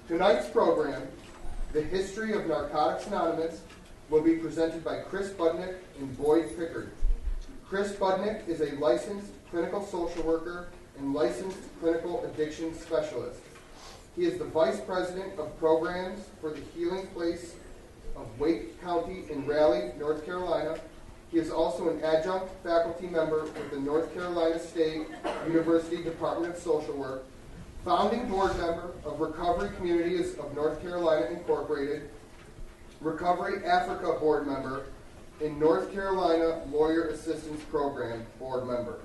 Tonight's program, The History of Narcotics Anonymous, will be presented by Chris Budnick and Boyd Pickard. Chris Budnick is a licensed clinical social worker and licensed clinical addiction specialist. He is the Vice President of Programs for the Healing Place of Wake County in Raleigh, North Carolina. He is also an adjunct faculty member with the North Carolina State University Department of Social Work, founding board member of Recovery Communities of North Carolina Incorporated, Recovery Africa board member, and North Carolina Lawyer Assistance Program board member.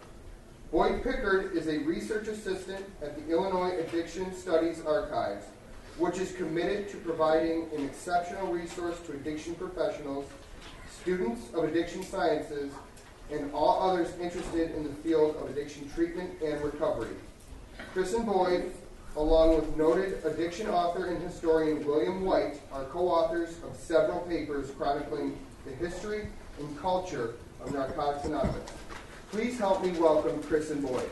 Boyd Pickard is a research assistant at the Illinois Addiction Studies Archives, which is committed to providing an exceptional resource to addiction professionals, students of addiction sciences, and all others interested in the field of addiction treatment and recovery. Chris and Boyd, along with noted addiction author and historian William White, are co-authors of several papers chronicling the history and culture of Narcotics Anonymous. Please help me welcome Chris and Boyd.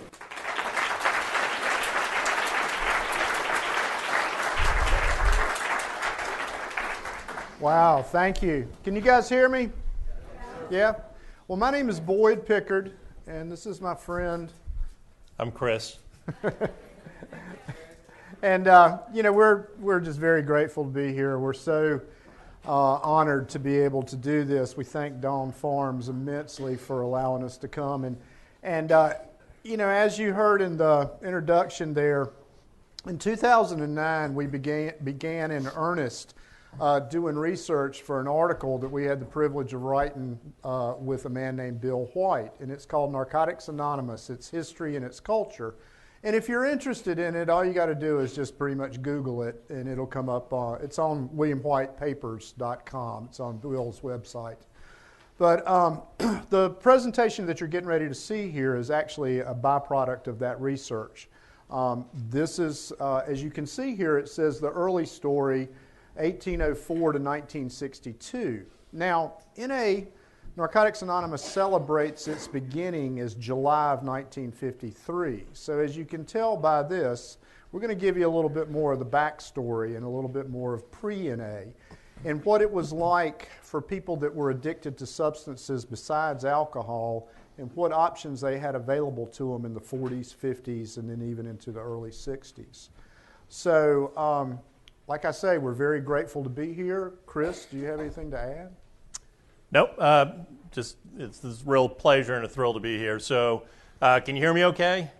Wow, thank you. Can you guys hear me? Yeah? Well, my name is Boyd Pickard, and this is my friend. I'm Chris. And, we're just very grateful to be here. We're so honored to be able to do this. We thank Dawn Farms immensely for allowing us to come. And as you heard in the introduction there, in 2009, we began in earnest doing research for an article that we had the privilege of writing with a man named Bill White, and it's called Narcotics Anonymous, Its History and Its Culture. And if you're interested in it, all you got to do is just pretty much Google it, and it'll come up. It's on WilliamWhitePapers.com. It's on Bill's website. But the presentation that you're getting ready to see here is actually a byproduct of that research. This is, as you can see here, it says the early story, 1804 to 1962. Now, Narcotics Anonymous celebrates its beginning as July of 1953. So as you can tell by this, we're going to give you a little bit more of the backstory and a little bit more of pre-NA and what it was like for people that were addicted to substances besides alcohol and what options they had available to them in the 40s, 50s, and then even into the early 60s. So, like I say, we're very grateful to be here. Chris, do you have anything to add? Nope. It's a real pleasure and a thrill to be here. So, can you hear me okay?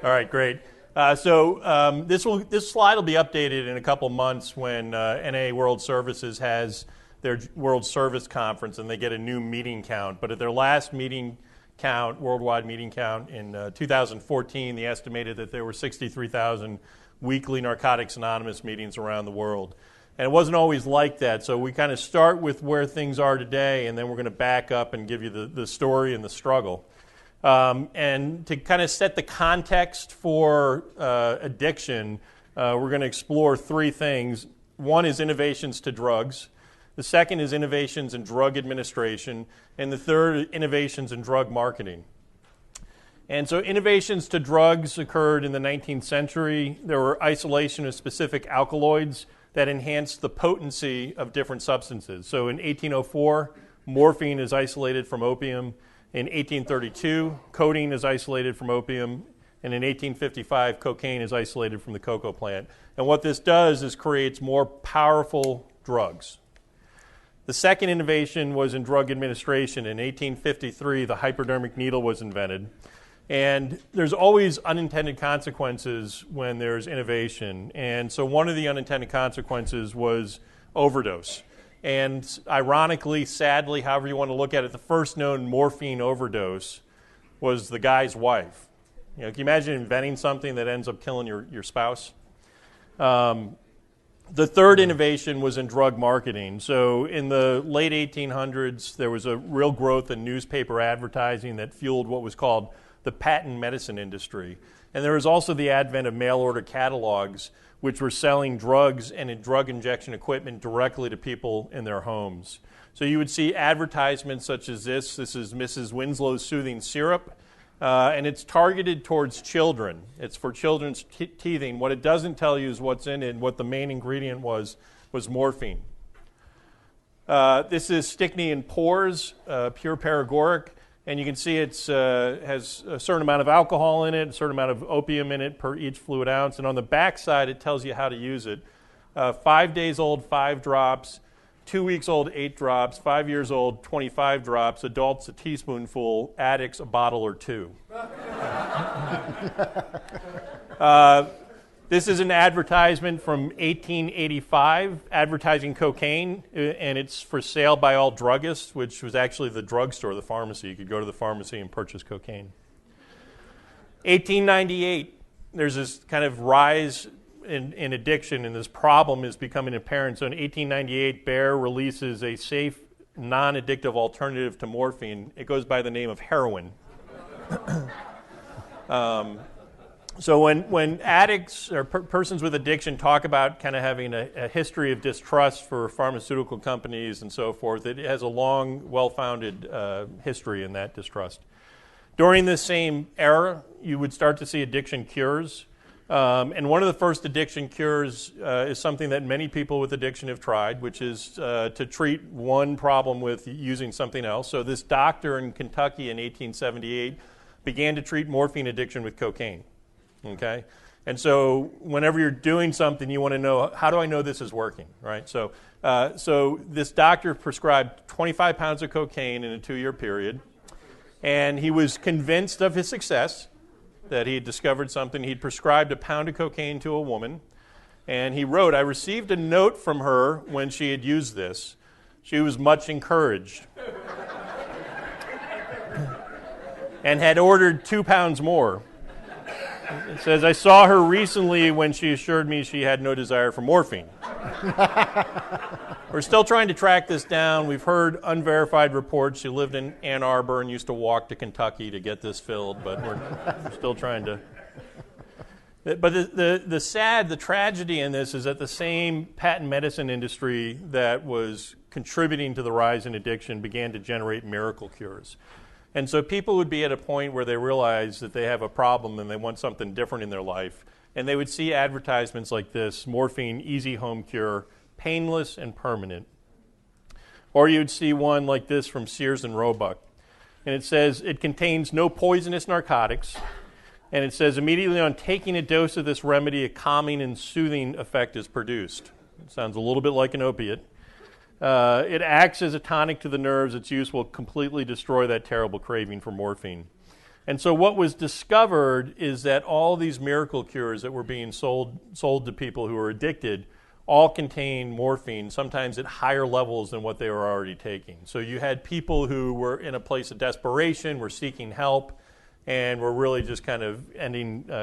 All right, great. This slide will be updated in a couple months when NA World Services has their World Service Conference and they get a new meeting count. But at their last meeting count, worldwide meeting count in 2014, they estimated that there were 63,000 weekly Narcotics Anonymous meetings around the world. And it wasn't always like that, so we kind of start with where things are today, and then we're going to back up and give you the story and the struggle. And to kind of set the context for addiction, we're going to explore three things. One is innovations to drugs. The second is innovations in drug administration. And the third, innovations in drug marketing. And so innovations to drugs occurred in the 19th century. There were isolation of specific alkaloids that enhanced the potency of different substances. So in 1804, morphine is isolated from opium. In 1832, codeine is isolated from opium. And in 1855, cocaine is isolated from the cocoa plant. And what this does is creates more powerful drugs. The second innovation was in drug administration. In 1853, the hypodermic needle was invented. And there's always unintended consequences when there's innovation. And so one of the unintended consequences was overdose. And ironically, sadly, however you want to look at it, the first known morphine overdose was the guy's wife. Can you imagine inventing something that ends up killing your spouse? The third innovation was in drug marketing. So in the late 1800s, there was a real growth in newspaper advertising that fueled what was called the patent medicine industry. And there was also the advent of mail-order catalogs, which were selling drugs and drug injection equipment directly to people in their homes. So you would see advertisements such as this. This is Mrs. Winslow's Soothing Syrup. and it's targeted towards children. It's for children's teething. What it doesn't tell you is what's in it, and what the main ingredient was morphine. This is strychnine pores, pure paregoric, and you can see it has a certain amount of alcohol in it, a certain amount of opium in it per each fluid ounce, and on the back side it tells you how to use it. 5 days old, 5 drops. 2 weeks old, 8 drops. 5 years old, 25 drops. Adults, a teaspoonful. Addicts, a bottle or 2. This is an advertisement from 1885 advertising cocaine, and it's for sale by all druggists, which was actually the drugstore, the pharmacy. You could go to the pharmacy and purchase cocaine. 1898, there's this kind of rise in addiction, and this problem is becoming apparent. So in 1898, Bayer releases a safe, non-addictive alternative to morphine. It goes by the name of heroin. So when addicts or persons with addiction talk about kind of having a history of distrust for pharmaceutical companies and so forth, it has a long, well-founded history in that distrust. During this same era, you would start to see addiction cures. And one of the first addiction cures is something that many people with addiction have tried, which is to treat one problem with using something else. So this doctor in Kentucky in 1878 began to treat morphine addiction with cocaine. Okay? And so whenever you're doing something, you want to know, how do I know this is working, right? So this doctor prescribed 25 pounds of cocaine in a 2-year period, and he was convinced of his success, that he had discovered something. He'd prescribed a pound of cocaine to a woman, and he wrote, "I received a note from her when she had used this. She was much encouraged and had ordered 2 pounds more. It says, I saw her recently when she assured me she had no desire for morphine." We're still trying to track this down. We've heard unverified reports. She lived in Ann Arbor and used to walk to Kentucky to get this filled, but we're still trying to. But the tragedy in this is that the same patent medicine industry that was contributing to the rise in addiction began to generate miracle cures. And so people would be at a point where they realize that they have a problem and they want something different in their life. And they would see advertisements like this, morphine, easy home cure, painless and permanent. Or you'd see one like this from Sears and Roebuck. And it says, it contains no poisonous narcotics. And it says, immediately on taking a dose of this remedy, a calming and soothing effect is produced. It sounds a little bit like an opiate. It acts as a tonic to the nerves. Its use will completely destroy that terrible craving for morphine. And so what was discovered is that all these miracle cures that were being sold to people who were addicted all contain morphine, sometimes at higher levels than what they were already taking. So you had people who were in a place of desperation, were seeking help, and were really just kind of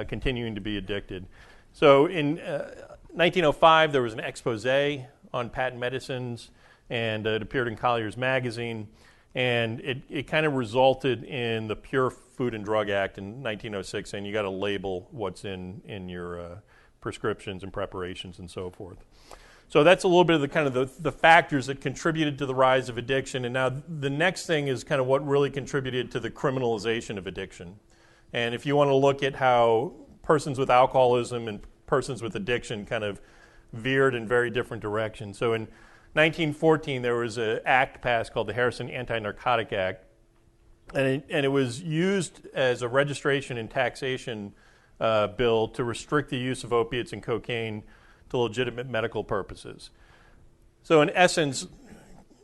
continuing to be addicted. So in 1905, there was an expose on patent medicines, and it appeared in Collier's magazine, and it kind of resulted in the Pure Food and Drug Act in 1906, saying you got to label what's in your prescriptions and preparations and so forth. So that's a little bit of the kind of the factors that contributed to the rise of addiction. And now the next thing is kind of what really contributed to the criminalization of addiction. And if you want to look at how persons with alcoholism and persons with addiction kind of veered in very different directions. So in 1914, there was an act passed called the Harrison Anti-Narcotic Act. And it was used as a registration and taxation bill to restrict the use of opiates and cocaine to legitimate medical purposes. So in essence,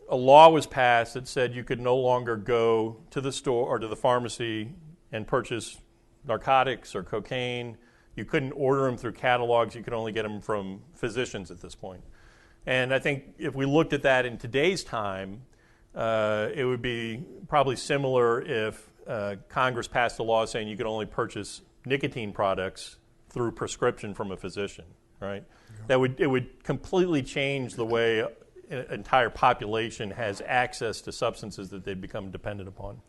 a law was passed that said you could no longer go to the store or to the pharmacy and purchase narcotics or cocaine. You couldn't order them through catalogs. You could only get them from physicians at this point. And I think if we looked at that in today's time, it would be probably similar if Congress passed a law saying you could only purchase nicotine products through prescription from a physician, right? Yeah. It would completely change the way an entire population has access to substances that they've become dependent upon.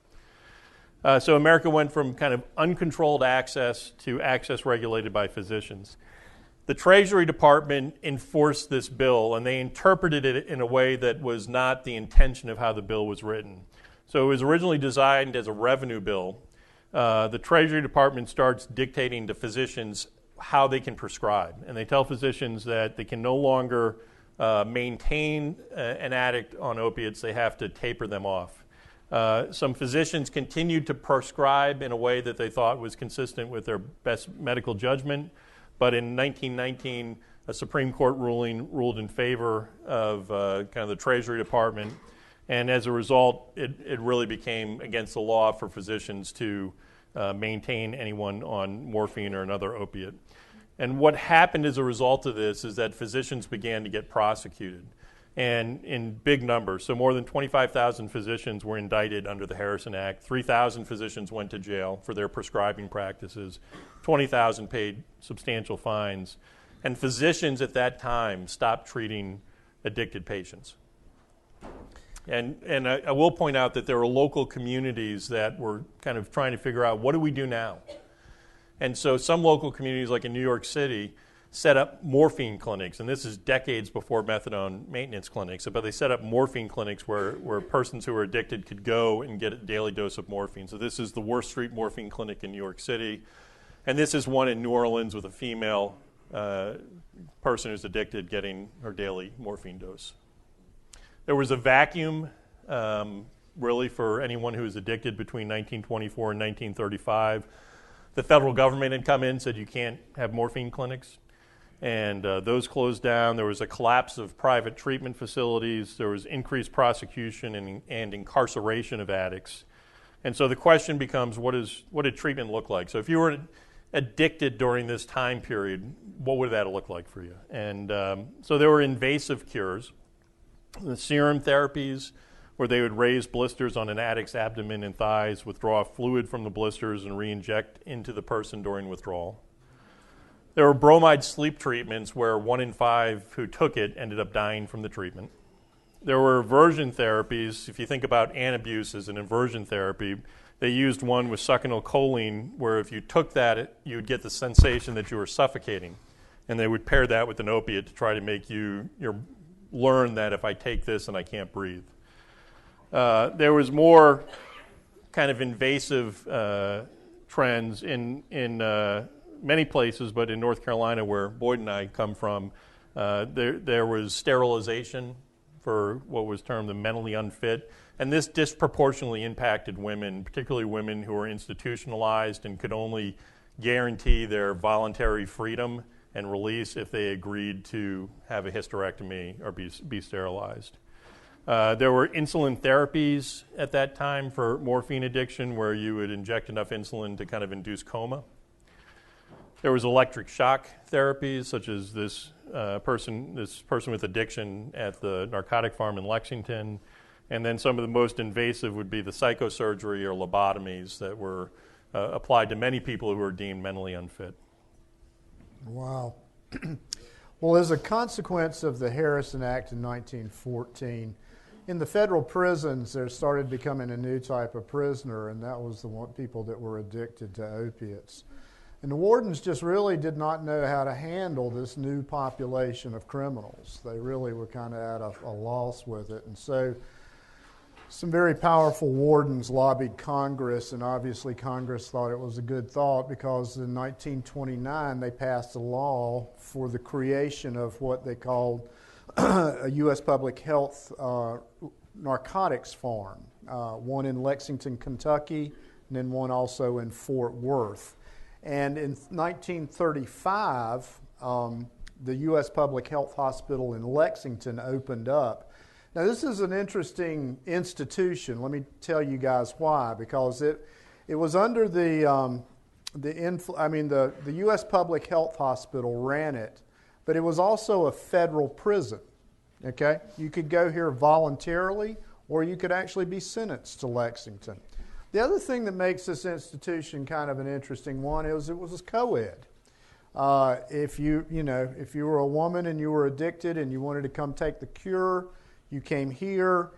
So America went from kind of uncontrolled access to access regulated by physicians. The Treasury Department enforced this bill, and they interpreted it in a way that was not the intention of how the bill was written. So it was originally designed as a revenue bill, the Treasury Department starts dictating to physicians how they can prescribe. And they tell physicians that they can no longer maintain an addict on opiates. They have to taper them off. Some physicians continued to prescribe in a way that they thought was consistent with their best medical judgment. But in 1919, a Supreme Court ruling ruled in favor of kind of the Treasury Department. And as a result, it really became against the law for physicians to maintain anyone on morphine or another opiate. And what happened as a result of this is that physicians began to get prosecuted, and in big numbers. So more than 25,000 physicians were indicted under the Harrison Act. 3,000 physicians went to jail for their prescribing practices. 20,000 paid substantial fines. And physicians at that time stopped treating addicted patients. And I will point out that there were local communities that were kind of trying to figure out, what do we do now? And so some local communities, like in New York City, set up morphine clinics. And this is decades before methadone maintenance clinics. But they set up morphine clinics where persons who were addicted could go and get a daily dose of morphine. So this is the Worth Street Morphine Clinic in New York City. And this is one in New Orleans with a female person who's addicted getting her daily morphine dose. There was a vacuum, really, for anyone who was addicted between 1924 and 1935. The federal government had come in and said you can't have morphine clinics, and those closed down. There was a collapse of private treatment facilities. There was increased prosecution and incarceration of addicts. And so the question becomes, what did treatment look like? So if you were addicted during this time period, what would that look like for you? And so there were invasive cures. The serum therapies, where they would raise blisters on an addict's abdomen and thighs, withdraw fluid from the blisters, and re-inject into the person during withdrawal. There were bromide sleep treatments where 1 in 5 who took it ended up dying from the treatment. There were aversion therapies. If you think about antabuse as an aversion therapy, they used one with succinylcholine, where if you took that, you would get the sensation that you were suffocating. And they would pair that with an opiate to try to make you learn that if I take this and I can't breathe. There was more kind of invasive trends in many places, but in North Carolina, where Boyd and I come from, there was sterilization for what was termed the mentally unfit, and this disproportionately impacted women, particularly women who were institutionalized and could only guarantee their voluntary freedom and release if they agreed to have a hysterectomy or be sterilized. There were insulin therapies at that time for morphine addiction, where you would inject enough insulin to kind of induce coma. There was electric shock therapies, such as this person with addiction at the narcotic farm in Lexington. And then some of the most invasive would be the psychosurgery or lobotomies that were applied to many people who were deemed mentally unfit. Wow. Well, as a consequence of the Harrison Act in 1914, in the federal prisons, there started becoming a new type of prisoner, and that was the people that were addicted to opiates. And the wardens just really did not know how to handle this new population of criminals. They really were kind of at a loss with it. And so some very powerful wardens lobbied Congress, and obviously Congress thought it was a good thought, because in 1929 they passed a law for the creation of what they called a U.S. public health narcotics farm, one in Lexington, Kentucky, and then one also in Fort Worth. And in 1935, the U.S. Public Health Hospital in Lexington opened up. Now, this is an interesting institution. Let me tell you guys why. Because it was under the U.S. Public Health Hospital ran it, but it was also a federal prison. Okay, you could go here voluntarily, or you could actually be sentenced to Lexington. The other thing that makes this institution kind of an interesting one is it was co-ed. If you were a woman and you were addicted and you wanted to come take the cure, you came here.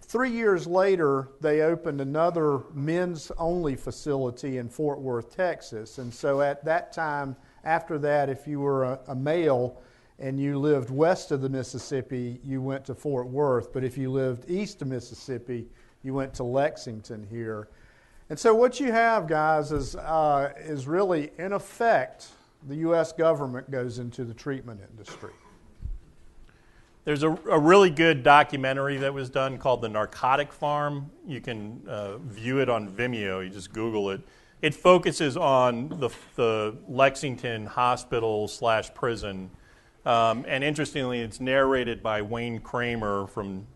3 years later, they opened another men's-only facility in Fort Worth, Texas. And so at that time, after that, if you were a male and you lived west of the Mississippi, you went to Fort Worth. But if you lived east of Mississippi, you went to Lexington here. And so what you have, guys, is really, in effect, the U.S. government goes into the treatment industry. There's a really good documentary that was done called The Narcotic Farm. You can view it on Vimeo. You just Google it. It focuses on the Lexington hospital/prison. And interestingly, it's narrated by Wayne Kramer from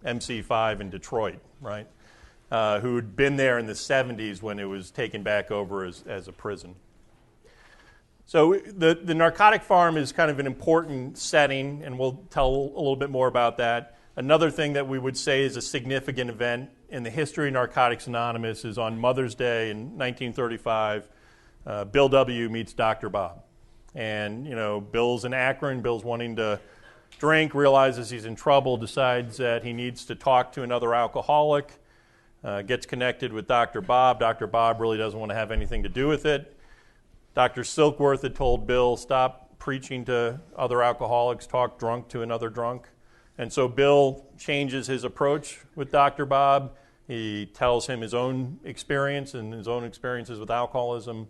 MC5 in Detroit, right? Who had been there in the 70s when it was taken back over as a prison. So the narcotic farm is kind of an important setting, and we'll tell a little bit more about that. Another thing that we would say is a significant event in the history of Narcotics Anonymous is on Mother's Day in 1935, Bill W. meets Dr. Bob. And, Bill's in Akron. Bill's wanting to drink, realizes he's in trouble, decides that he needs to talk to another alcoholic, gets connected with Dr. Bob. Dr. Bob really doesn't want to have anything to do with it. Dr. Silkworth had told Bill, stop preaching to other alcoholics, talk drunk to another drunk. And so Bill changes his approach with Dr. Bob. He tells him his own experience and his own experiences with alcoholism.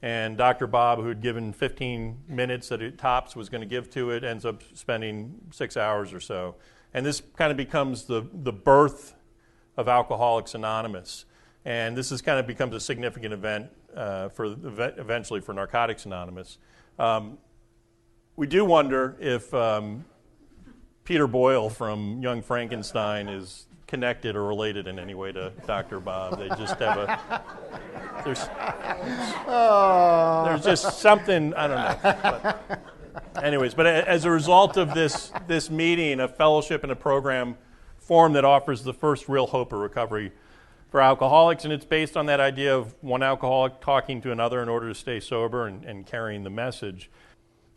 And Dr. Bob, who had given 15 minutes that it tops was going to give to it, ends up spending 6 hours or so. And this kind of becomes the birth of Alcoholics Anonymous. And this is kind of becomes a significant event eventually for Narcotics Anonymous. We do wonder if Peter Boyle from Young Frankenstein is connected or related in any way to Dr. Bob. They just have there's just something, I don't know. But as a result of this meeting, a fellowship and a program formed that offers the first real hope of recovery for alcoholics, and it's based on that idea of one alcoholic talking to another in order to stay sober and carrying the message.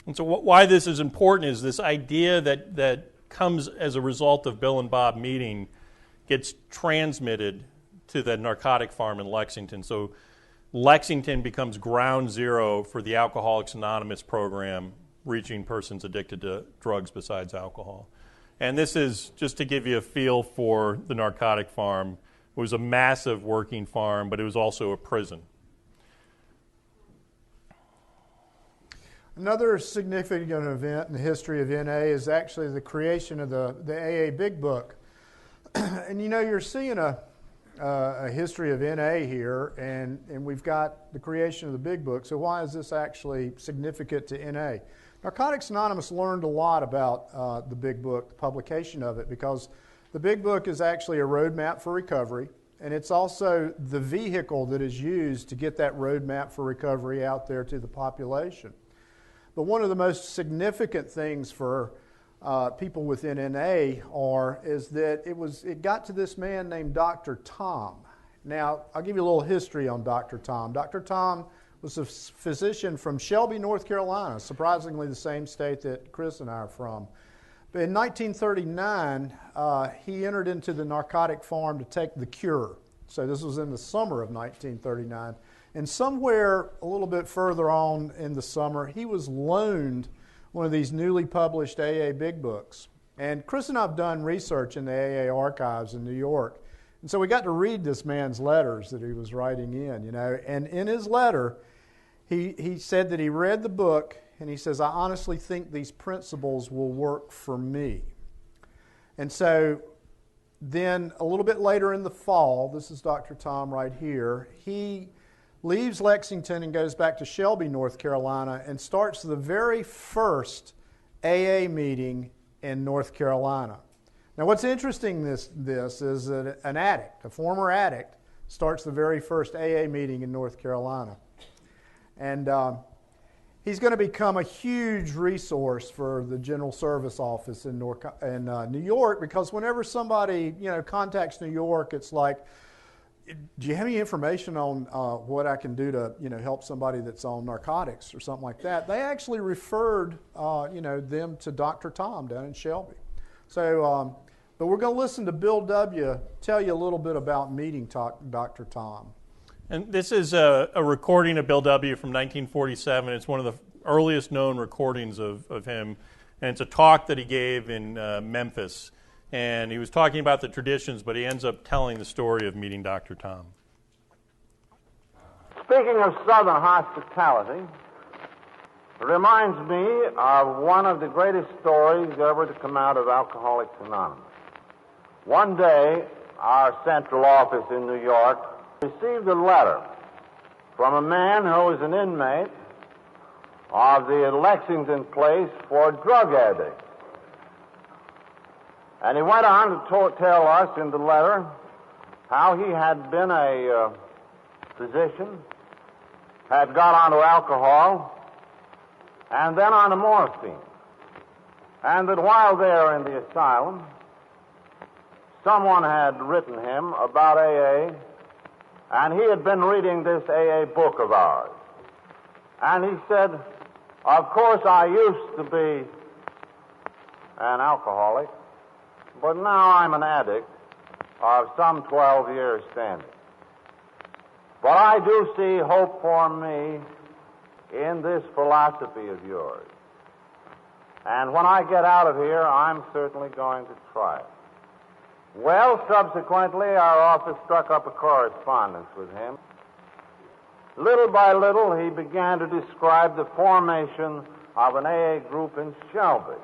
And so why this is important is this idea that comes as a result of Bill and Bob meeting gets transmitted to the narcotic farm in Lexington. So Lexington becomes ground zero for the Alcoholics Anonymous program, reaching persons addicted to drugs besides alcohol. And this is just to give you a feel for the narcotic farm. It was a massive working farm, but it was also a prison. Another significant event in the history of NA is actually the creation of the AA Big Book. And you're seeing a history of NA here, and we've got the creation of the Big Book. So why is this actually significant to NA? Narcotics Anonymous learned a lot about the Big Book, the publication of it, because the Big Book is actually a roadmap for recovery, and it's also the vehicle that is used to get that roadmap for recovery out there to the population. But one of the most significant things for people within NA is that it got to this man named Dr. Tom. Now, I'll give you a little history on Dr. Tom. Dr. Tom was a physician from Shelby, North Carolina, surprisingly the same state that Chris and I are from. But in 1939, he entered into the narcotic farm to take the cure. So this was in the summer of 1939. And somewhere a little bit further on in the summer, he was loaned one of these newly published AA Big Books. And Chris and I have done research in the AA archives in New York. And so we got to read this man's letters that he was writing in, And in his letter, he said that he read the book, and he says, I honestly think these principles will work for me. And so then a little bit later in the fall, this is Dr. Tom right here, he leaves Lexington and goes back to Shelby, North Carolina, and starts the very first AA meeting in North Carolina. Now what's interesting this is that an addict, a former addict, starts the very first AA meeting in North Carolina. And he's going to become a huge resource for the General Service Office in New York, because whenever somebody contacts New York, it's like, do you have any information on what I can do to help somebody that's on narcotics or something like that? They actually referred them to Dr. Tom down in Shelby. So, but we're going to listen to Bill W. tell you a little bit about meeting Dr. Tom. And this is a recording of Bill W. from 1947. It's one of the earliest known recordings of him. And it's a talk that he gave in Memphis. And he was talking about the traditions, but he ends up telling the story of meeting Dr. Tom. Speaking of Southern hospitality, it reminds me of one of the greatest stories ever to come out of Alcoholics Anonymous. One day, our central office in New York received a letter from a man who was an inmate of the Lexington place for drug addicts. And he went on to tell us in the letter how he had been a physician, had got onto alcohol, and then onto morphine. And that while there in the asylum, someone had written him about AA, and he had been reading this AA book of ours. And he said, of course, I used to be an alcoholic, but now I'm an addict of some 12 years standing. But I do see hope for me in this philosophy of yours. And when I get out of here, I'm certainly going to try it. Well, subsequently, our office struck up a correspondence with him. Little by little, he began to describe the formation of an AA group in Shelby.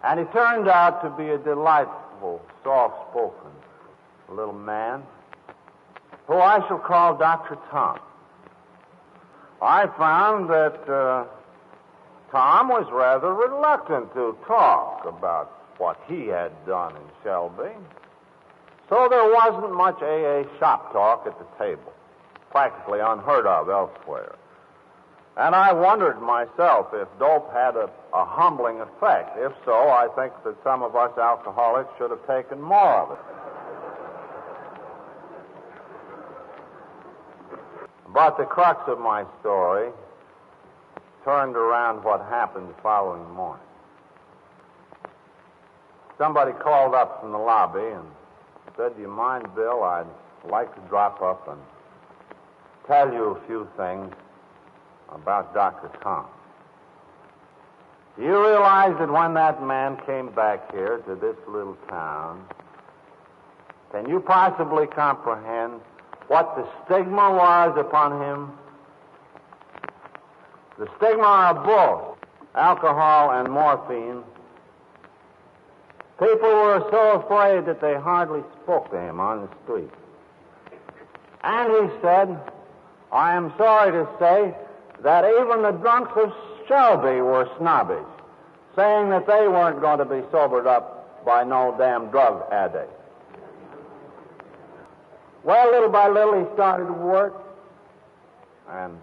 And he turned out to be a delightful, soft-spoken little man who I shall call Dr. Tom. I found that Tom was rather reluctant to talk about what he had done in Shelby. So there wasn't much AA shop talk at the table, practically unheard of elsewhere. And I wondered myself if dope had a humbling effect. If so, I think that some of us alcoholics should have taken more of it. But the crux of my story turned around what happened the following morning. Somebody called up from the lobby and said, "Do you mind, Bill? I'd like to drop up and tell you a few things about Dr. Tom." Do you realize that when that man came back here to this little town, can you possibly comprehend what the stigma was upon him? The stigma of both alcohol and morphine. People were so afraid that they hardly spoke to him on the street. And he said, I am sorry to say that even the drunks of Shelby were snobbish, saying that they weren't going to be sobered up by no damn drug addict. Well, little by little he started to work, and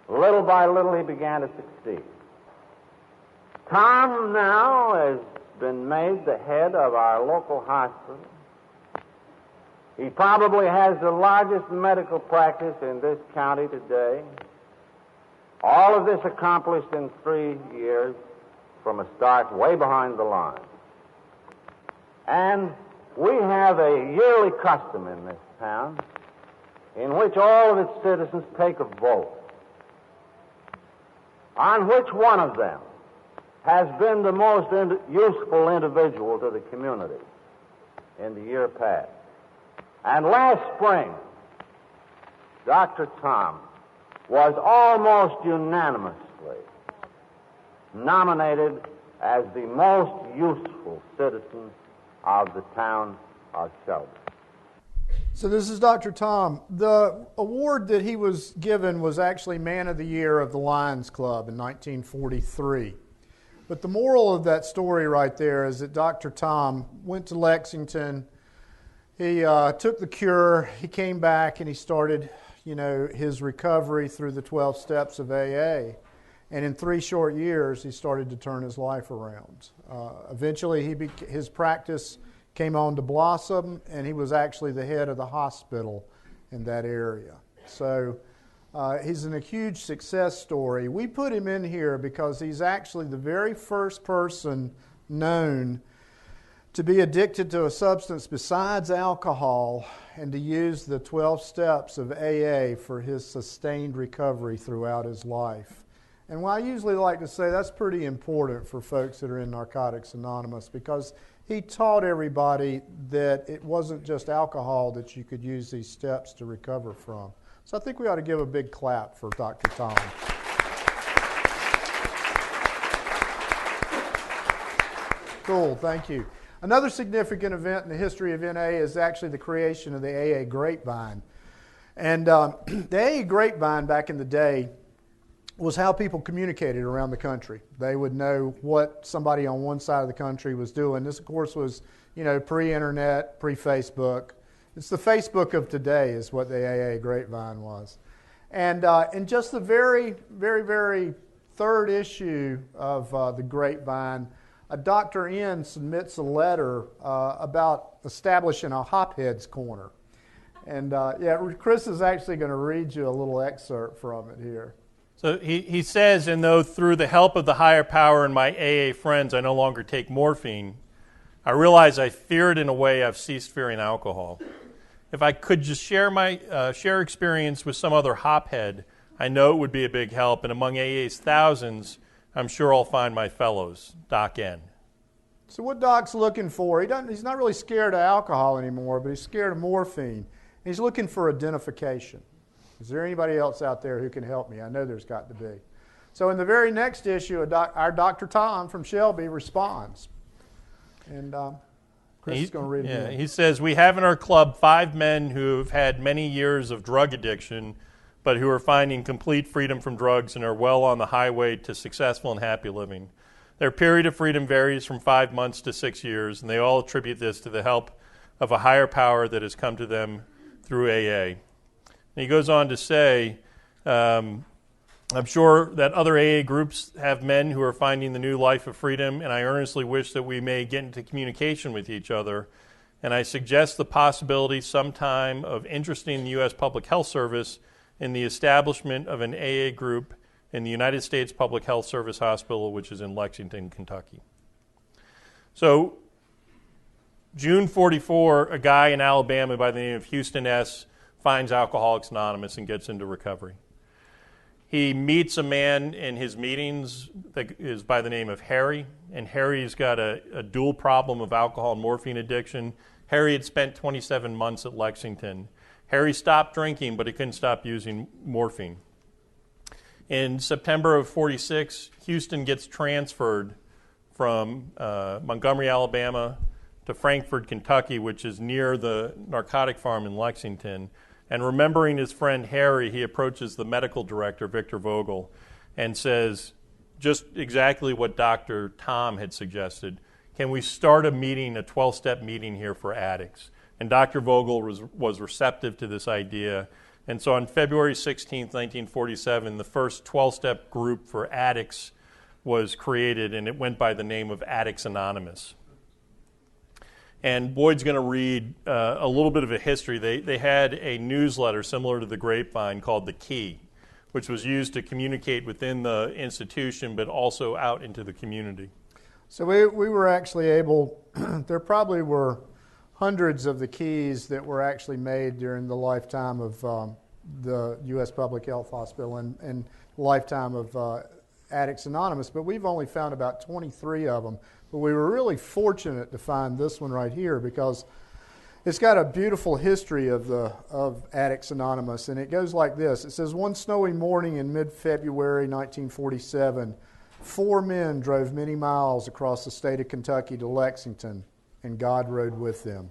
little by little he began to succeed. Tom now has been made the head of our local hospital. He probably has the largest medical practice in this county today. All of this accomplished in 3 years from a start way behind the line. And we have a yearly custom in this town in which all of its citizens take a vote on which one of them has been the most useful individual to the community in the year past. And last spring, Dr. Tom was almost unanimously nominated as the most useful citizen of the town of Shelby. So this is Dr. Tom. The award that he was given was actually Man of the Year of the Lions Club in 1943. But the moral of that story right there is that Dr. Tom went to Lexington. He took the cure. He came back and he started, his recovery through the 12 steps of AA. And in 3 short years, he started to turn his life around. Eventually, his practice came on to blossom, and he was actually the head of the hospital in that area. So he's a huge success story. We put him in here because he's actually the very first person known to be addicted to a substance besides alcohol and to use the 12 steps of AA for his sustained recovery throughout his life. And I usually like to say that's pretty important for folks that are in Narcotics Anonymous, because he taught everybody that it wasn't just alcohol that you could use these steps to recover from, So I think we ought to give a big clap for Dr. Tom. Cool, thank you. Another significant event in the history of NA is actually the creation of the AA Grapevine. And the AA Grapevine back in the day was how people communicated around the country. They would know what somebody on one side of the country was doing. This, of course, was, pre-internet, pre-Facebook. It's the Facebook of today is what the AA Grapevine was. And in just the very, very, very third issue of the Grapevine, Dr. N submits a letter about establishing a Hopheads Corner. And Chris is actually going to read you a little excerpt from it here. So he says, and though through the help of the higher power and my AA friends I no longer take morphine, I realize I fear it in a way I've ceased fearing alcohol. If I could just share experience with some other hophead, I know it would be a big help, and among AA's thousands, I'm sure I'll find my fellows. Doc N. So what Doc's looking for, he's not really scared of alcohol anymore, but he's scared of morphine. He's looking for identification. Is there anybody else out there who can help me? I know there's got to be. So in the very next issue, our Dr. Tom from Shelby responds. And Chris is going to read it again. He says, we have in our club 5 men who have had many years of drug addiction, but who are finding complete freedom from drugs and are well on the highway to successful and happy living. Their period of freedom varies from 5 months to 6 years, and they all attribute this to the help of a higher power that has come to them through AA. And he goes on to say, I'm sure that other AA groups have men who are finding the new life of freedom, and I earnestly wish that we may get into communication with each other. And I suggest the possibility sometime of interesting the U.S. Public Health Service in the establishment of an AA group in the United States Public Health Service Hospital, which is in Lexington, Kentucky. So, June 44, a guy in Alabama by the name of Houston S. finds Alcoholics Anonymous and gets into recovery. He meets a man in his meetings that is by the name of Harry, and Harry's got a dual problem of alcohol and morphine addiction. Harry had spent 27 months at Lexington. Harry stopped drinking, but he couldn't stop using morphine. In September of 46, Houston gets transferred from Montgomery, Alabama, to Frankfort, Kentucky, which is near the narcotic farm in Lexington. And remembering his friend Harry, he approaches the medical director, Victor Vogel, and says just exactly what Dr. Tom had suggested. Can we start a meeting, a 12-step meeting here for addicts? And Dr. Vogel was receptive to this idea. And so on February 16, 1947, the first 12-step group for addicts was created, and it went by the name of Addicts Anonymous. And Boyd's going to read a little bit of a history. They had a newsletter similar to the Grapevine called The Key, which was used to communicate within the institution but also out into the community. So we were actually able, there probably were hundreds of the keys that were actually made during the lifetime of the U.S. Public Health Hospital and lifetime of Addicts Anonymous, but we've only found about 23 of them. But we were really fortunate to find this one right here because it's got a beautiful history of Addicts Anonymous, and it goes like this. It says, one snowy morning in mid-February 1947, 4 men drove many miles across the state of Kentucky to Lexington, and God rode with them.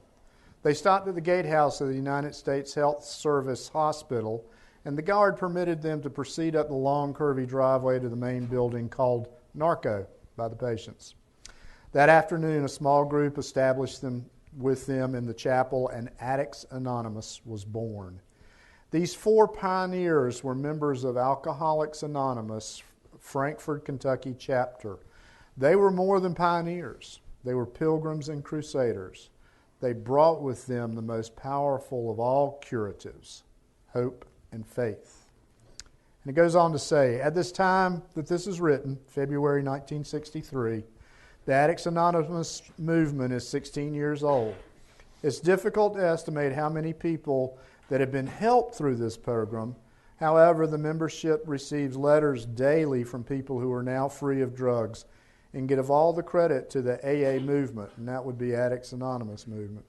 They stopped at the gatehouse of the United States Health Service Hospital, and the guard permitted them to proceed up the long, curvy driveway to the main building called Narco by the patients. That afternoon, a small group established with them in the chapel, and Addicts Anonymous was born. These 4 pioneers were members of Alcoholics Anonymous, Frankfort, Kentucky chapter. They were more than pioneers. They were pilgrims and crusaders. They brought with them the most powerful of all curatives, hope and faith. And it goes on to say, at this time that this is written, February 1963, the Addicts Anonymous movement is 16 years old. It's difficult to estimate how many people that have been helped through this program. However, the membership receives letters daily from people who are now free of drugs and give all the credit to the AA movement, and that would be Addicts Anonymous movement.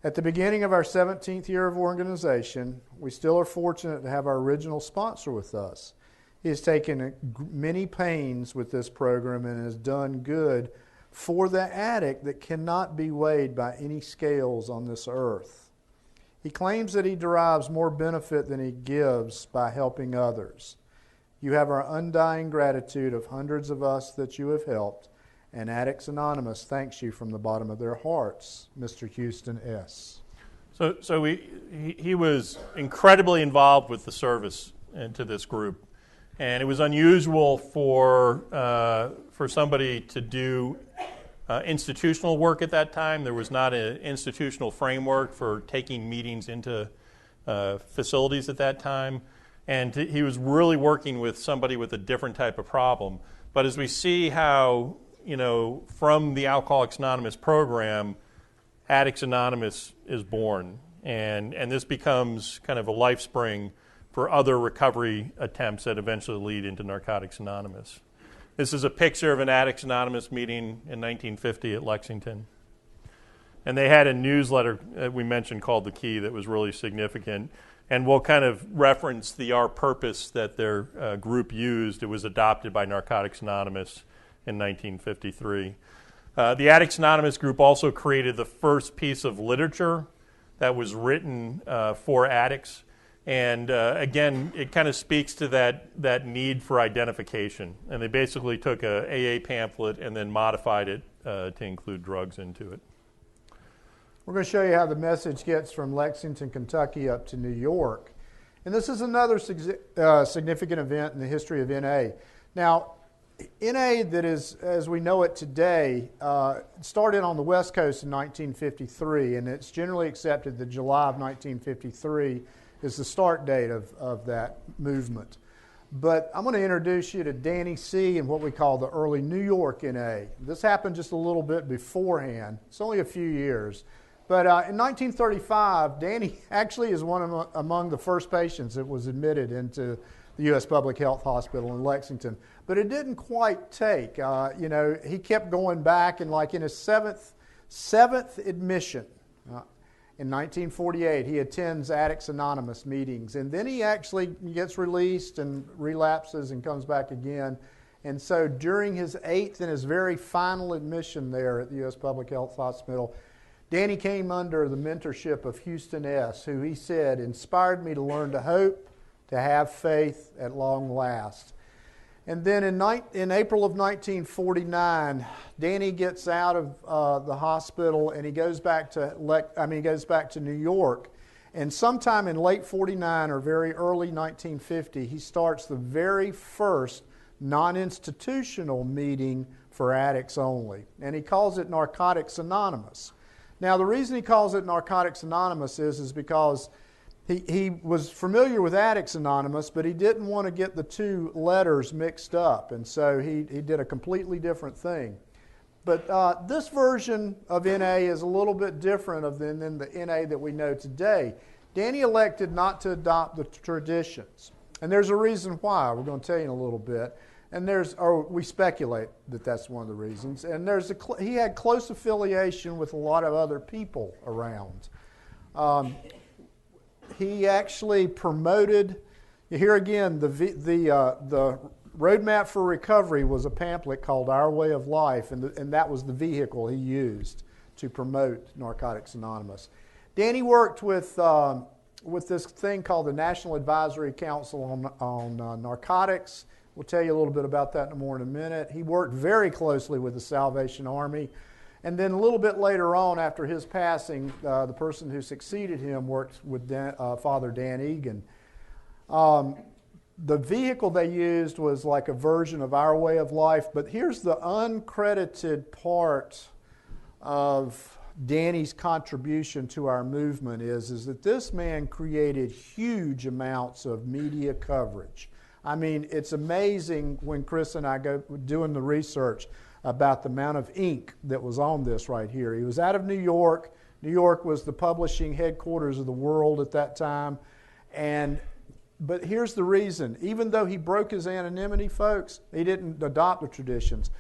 At the beginning of our 17th year of organization, we still are fortunate to have our original sponsor with us. He has taken many pains with this program and has done good for the addict that cannot be weighed by any scales on this earth. He claims that he derives more benefit than he gives by helping others. You have our undying gratitude of hundreds of us that you have helped, and Addicts Anonymous thanks you from the bottom of their hearts, Mr. Houston S. So he was incredibly involved with the service and to this group, and it was unusual for somebody to do institutional work at that time. There was not an institutional framework for taking meetings into facilities at that time, and he was really working with somebody with a different type of problem. But as we see how, from the Alcoholics Anonymous program, Addicts Anonymous is born, and this becomes kind of a life spring for other recovery attempts that eventually lead into Narcotics Anonymous. This is a picture of an Addicts Anonymous meeting in 1950 at Lexington. And they had a newsletter that we mentioned called The Key that was really significant. And we'll kind of reference the Our Purpose that their group used. It was adopted by Narcotics Anonymous in 1953. The Addicts Anonymous group also created the first piece of literature that was written for addicts. And again, it kind of speaks to that need for identification. And they basically took a AA pamphlet and then modified it to include drugs into it. We're going to show you how the message gets from Lexington, Kentucky up to New York. And this is another significant event in the history of NA. Now, NA that is, as we know it today, started on the West Coast in 1953, and it's generally accepted that July of 1953 is the start date of that movement. But I'm going to introduce you to Danny C. and what we call the early New York NA. This happened just a little bit beforehand. It's only a few years. But in 1935, Danny actually is among the first patients that was admitted into the U.S. Public Health Hospital in Lexington. But it didn't quite take. He kept going back, and like in his seventh admission, in 1948, he attends Addicts Anonymous meetings. And then he actually gets released and relapses and comes back again. And so during his 8th and his very final admission there at the U.S. Public Health Hospital, Danny came under the mentorship of Houston S., who he said inspired me to learn to hope, to have faith at long last. And then in April of 1949, Danny gets out of the hospital and he goes back to New York. And sometime in late 49 or very early 1950, he starts the very first non-institutional meeting for addicts only. And he calls it Narcotics Anonymous. Now, the reason he calls it Narcotics Anonymous is because he was familiar with Addicts Anonymous, but he didn't want to get the two letters mixed up, and so he did a completely different thing. But this version of NA is a little bit different than the NA that we know today. Danny elected not to adopt the traditions, and there's a reason why. We're going to tell you in a little bit. And we speculate that that's one of the reasons. And he had close affiliation with a lot of other people around. He actually promoted. Here again, the Roadmap for Recovery was a pamphlet called Our Way of Life, and that was the vehicle he used to promote Narcotics Anonymous. Danny worked with this thing called the National Advisory Council on Narcotics. We'll tell you a little bit about that more in a minute. He worked very closely with the Salvation Army. And then a little bit later on, after his passing, the person who succeeded him worked with Father Dan Egan. The vehicle they used was like a version of Our Way of Life. But here's the uncredited part of Danny's contribution to our movement is that this man created huge amounts of media coverage. I mean, it's amazing when Chris and I go doing the research about the amount of ink that was on this right here. He was out of New York. New York was the publishing headquarters of the world at that time. But here's the reason. Even though he broke his anonymity, folks, he didn't adopt the traditions.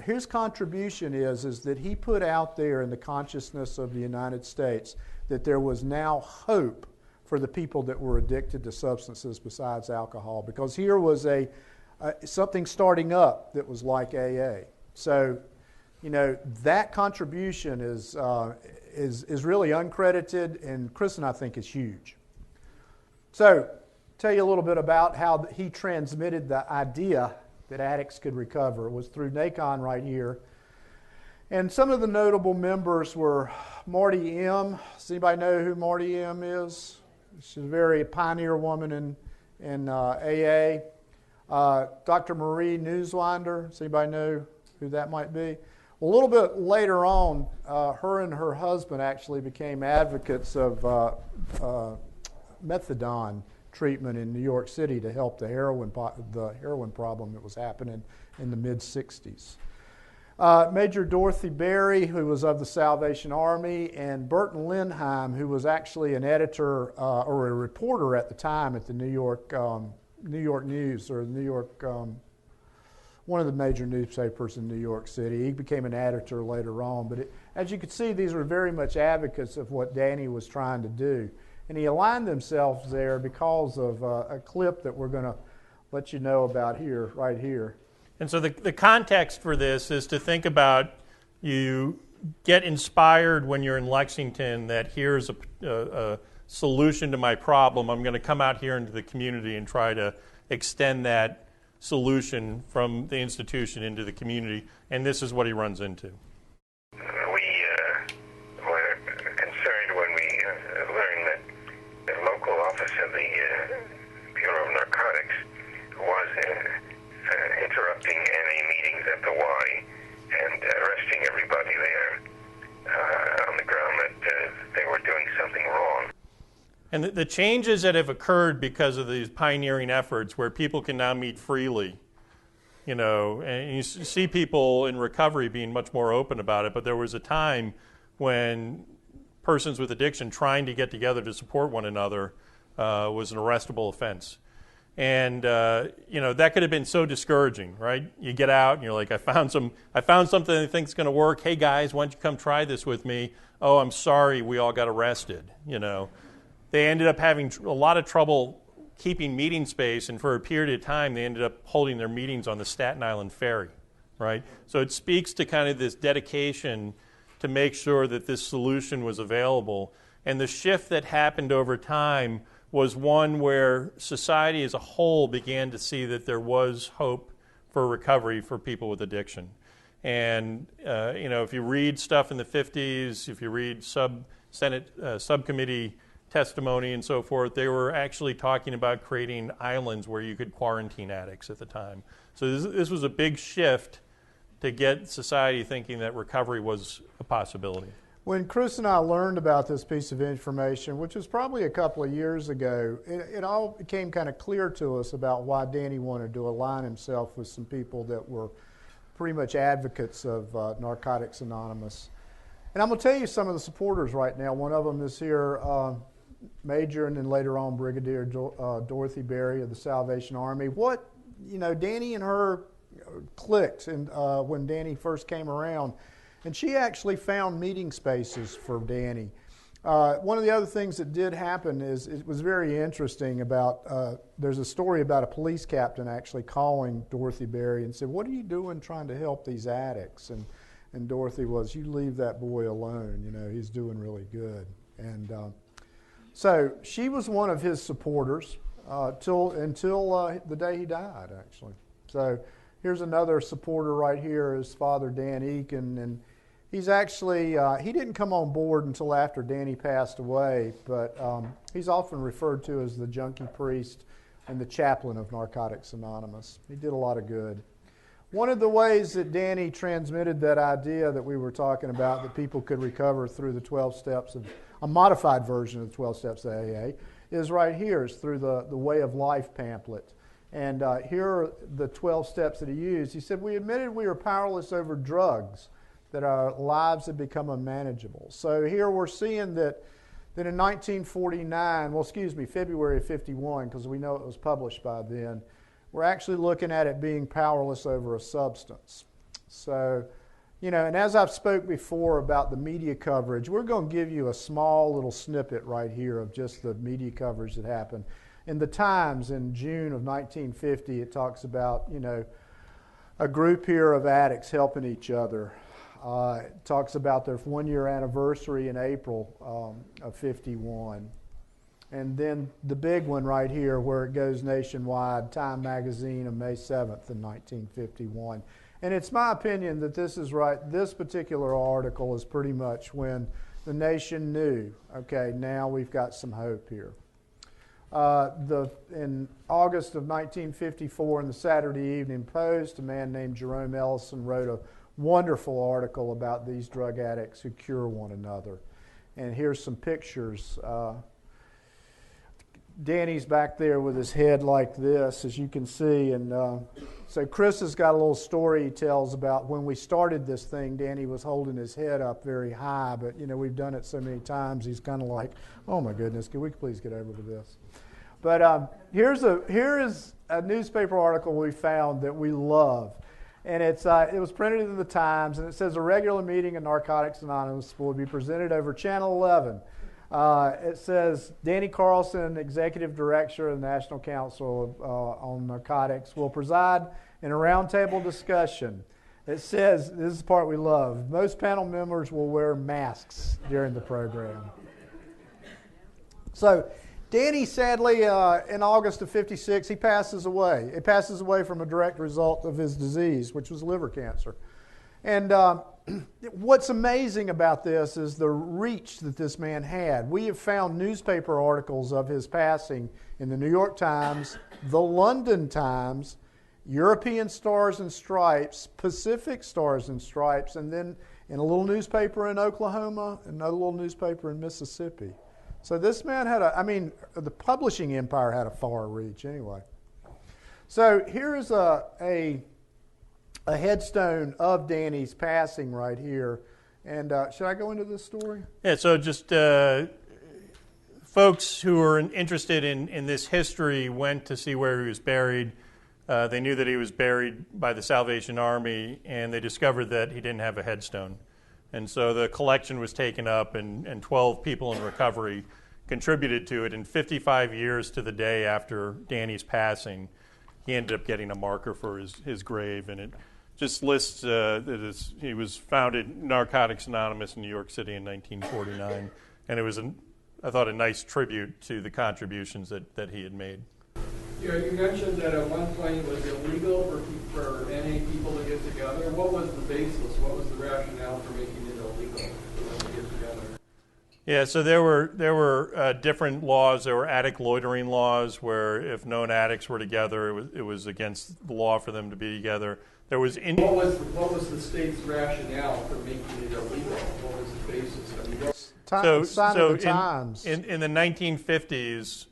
his contribution is that he put out there in the consciousness of the United States that there was now hope for the people that were addicted to substances besides alcohol, because here was something starting up that was like AA. So, that contribution is really uncredited, and Chris and I think is huge. So, tell you a little bit about how he transmitted the idea that addicts could recover. It was through NACON right here. And some of the notable members were Marty M. Does anybody know who Marty M. is? She's a very pioneer woman in AA. Dr. Marie Newswinder. Does anybody know who that might be? Well, a little bit later on, her and her husband actually became advocates of methadone treatment in New York City to help the heroin problem that was happening in the mid-'60s. Major Dorothy Berry, who was of the Salvation Army, and Burton Lindheim, who was actually an editor or a reporter at the time at the New York News, or New York, one of the major newspapers in New York City. He became an editor later on. But as you can see, these were very much advocates of what Danny was trying to do. And he aligned themselves there because of a clip that we're going to let you know about here, right here. And so the context for this is to think about, you get inspired when you're in Lexington that here's a solution to my problem. I'm going to come out here into the community and try to extend that solution from the institution into the community. And this is what he runs into. Of the Bureau of Narcotics was interrupting NA meetings at the Y and arresting everybody there on the ground that they were doing something wrong. And the changes that have occurred because of these pioneering efforts, where people can now meet freely, and you see people in recovery being much more open about it, but there was a time when persons with addiction trying to get together to support one another was an arrestable offense. And that could have been so discouraging, right? You get out and you're like, I found something I think is going to work. Hey guys, why don't you come try this with me? Oh, I'm sorry, we all got arrested. They ended up having a lot of trouble keeping meeting space, and for a period of time they ended up holding their meetings on the Staten Island Ferry, right? So it speaks to kind of this dedication to make sure that this solution was available. And the shift that happened over time was one where society as a whole began to see that there was hope for recovery for people with addiction. And, if you read stuff in the 50s, if you read Senate subcommittee testimony and so forth, they were actually talking about creating islands where you could quarantine addicts at the time. So this was a big shift to get society thinking that recovery was a possibility. When Chris and I learned about this piece of information, which was probably a couple of years ago, it all became kind of clear to us about why Danny wanted to align himself with some people that were pretty much advocates of Narcotics Anonymous. And I'm going to tell you some of the supporters right now. One of them is here, Major, and then later on Brigadier Dorothy Berry of the Salvation Army. Danny and her clicked when Danny first came around. And she actually found meeting spaces for Danny. One of the other things that did happen is it was very interesting about, there's a story about a police captain actually calling Dorothy Berry and said, what are you doing trying to help these addicts? And Dorothy was, you leave that boy alone, he's doing really good. And so she was one of his supporters until the day he died, actually. So here's another supporter right here, is Father Dan Eakin, and he's actually, he didn't come on board until after Danny passed away, but he's often referred to as the junkie priest and the chaplain of Narcotics Anonymous. He did a lot of good. One of the ways that Danny transmitted that idea that we were talking about, that people could recover through the 12 steps of, a modified version of the 12 steps of AA, is right here, is through the Way of Life pamphlet. And here are the 12 steps that he used. He said, we admitted we were powerless over drugs, that our lives had become unmanageable. So here we're seeing that in 1949, February of 51, because we know it was published by then, we're actually looking at it being powerless over a substance. So, and as I've spoke before about the media coverage, we're going to give you a small little snippet right here of just the media coverage that happened. In the Times in June of 1950, it talks about, a group here of addicts helping each other. It talks about their 1-year anniversary in April of 51. And then the big one right here where it goes nationwide, Time Magazine of May 7th in 1951. And it's my opinion that this is right. This particular article is pretty much when the nation knew, okay, now we've got some hope here. In August of 1954 in the Saturday Evening Post, a man named Jerome Ellison wrote a wonderful article about these drug addicts who cure one another. And here's some pictures. Danny's back there with his head like this, as you can see. And so Chris has got a little story he tells about when we started this thing. Danny was holding his head up very high, but we've done it so many times. He's kind of like, "Oh my goodness, can we please get over to this?" But here is a newspaper article we found that we love, and it was printed in the Times, and it says a regular meeting of Narcotics Anonymous will be presented over Channel 11. It says Danny Carlson, Executive Director of the National Council on Narcotics, will preside in a roundtable discussion. It says, this is the part we love, most panel members will wear masks during the program. So Danny, sadly, in August of 56, he passes away. He passes away from a direct result of his disease, which was liver cancer. And what's amazing about this is the reach that this man had. We have found newspaper articles of his passing in the New York Times, the London Times, European Stars and Stripes, Pacific Stars and Stripes, and then in a little newspaper in Oklahoma, and another little newspaper in Mississippi. So this man had the publishing empire had a far reach anyway. So here's a headstone of Danny's passing right here. And should I go into this story? Yeah, so just folks who were interested in this history went to see where he was buried. They knew that he was buried by the Salvation Army, and they discovered that he didn't have a headstone. And so the collection was taken up, and 12 people in recovery contributed to it. And 55 years to the day after Danny's passing, he ended up getting a marker for his grave, and it just lists that he was founded Narcotics Anonymous in New York City in 1949, and it was, I thought, a nice tribute to the contributions that he had made. You mentioned that at one point it was illegal for NA people to get together. What was the basis? What was the rationale for making it illegal for them to get together? Yeah, so there were different laws. There were addict loitering laws, where if known addicts were together, it was against the law for them to be together. There was what was the state's rationale for making it illegal? What was the basis? In the 1950s,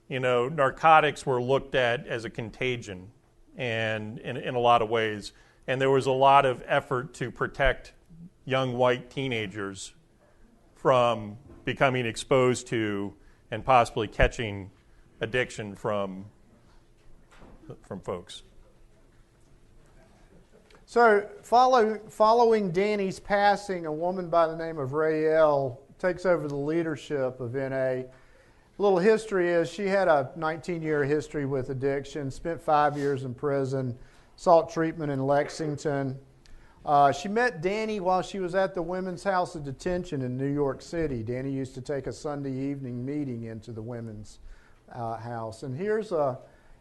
narcotics were looked at as a contagion, and in a lot of ways, and there was a lot of effort to protect young white teenagers from becoming exposed to and possibly catching addiction from folks. So following Danny's passing, a woman by the name of Raelle takes over the leadership of NA. A little history is she had a 19-year history with addiction, spent 5 years in prison, sought treatment in Lexington. She met Danny while she was at the Women's House of Detention in New York City. Danny used to take a Sunday evening meeting into the Women's House. And here's a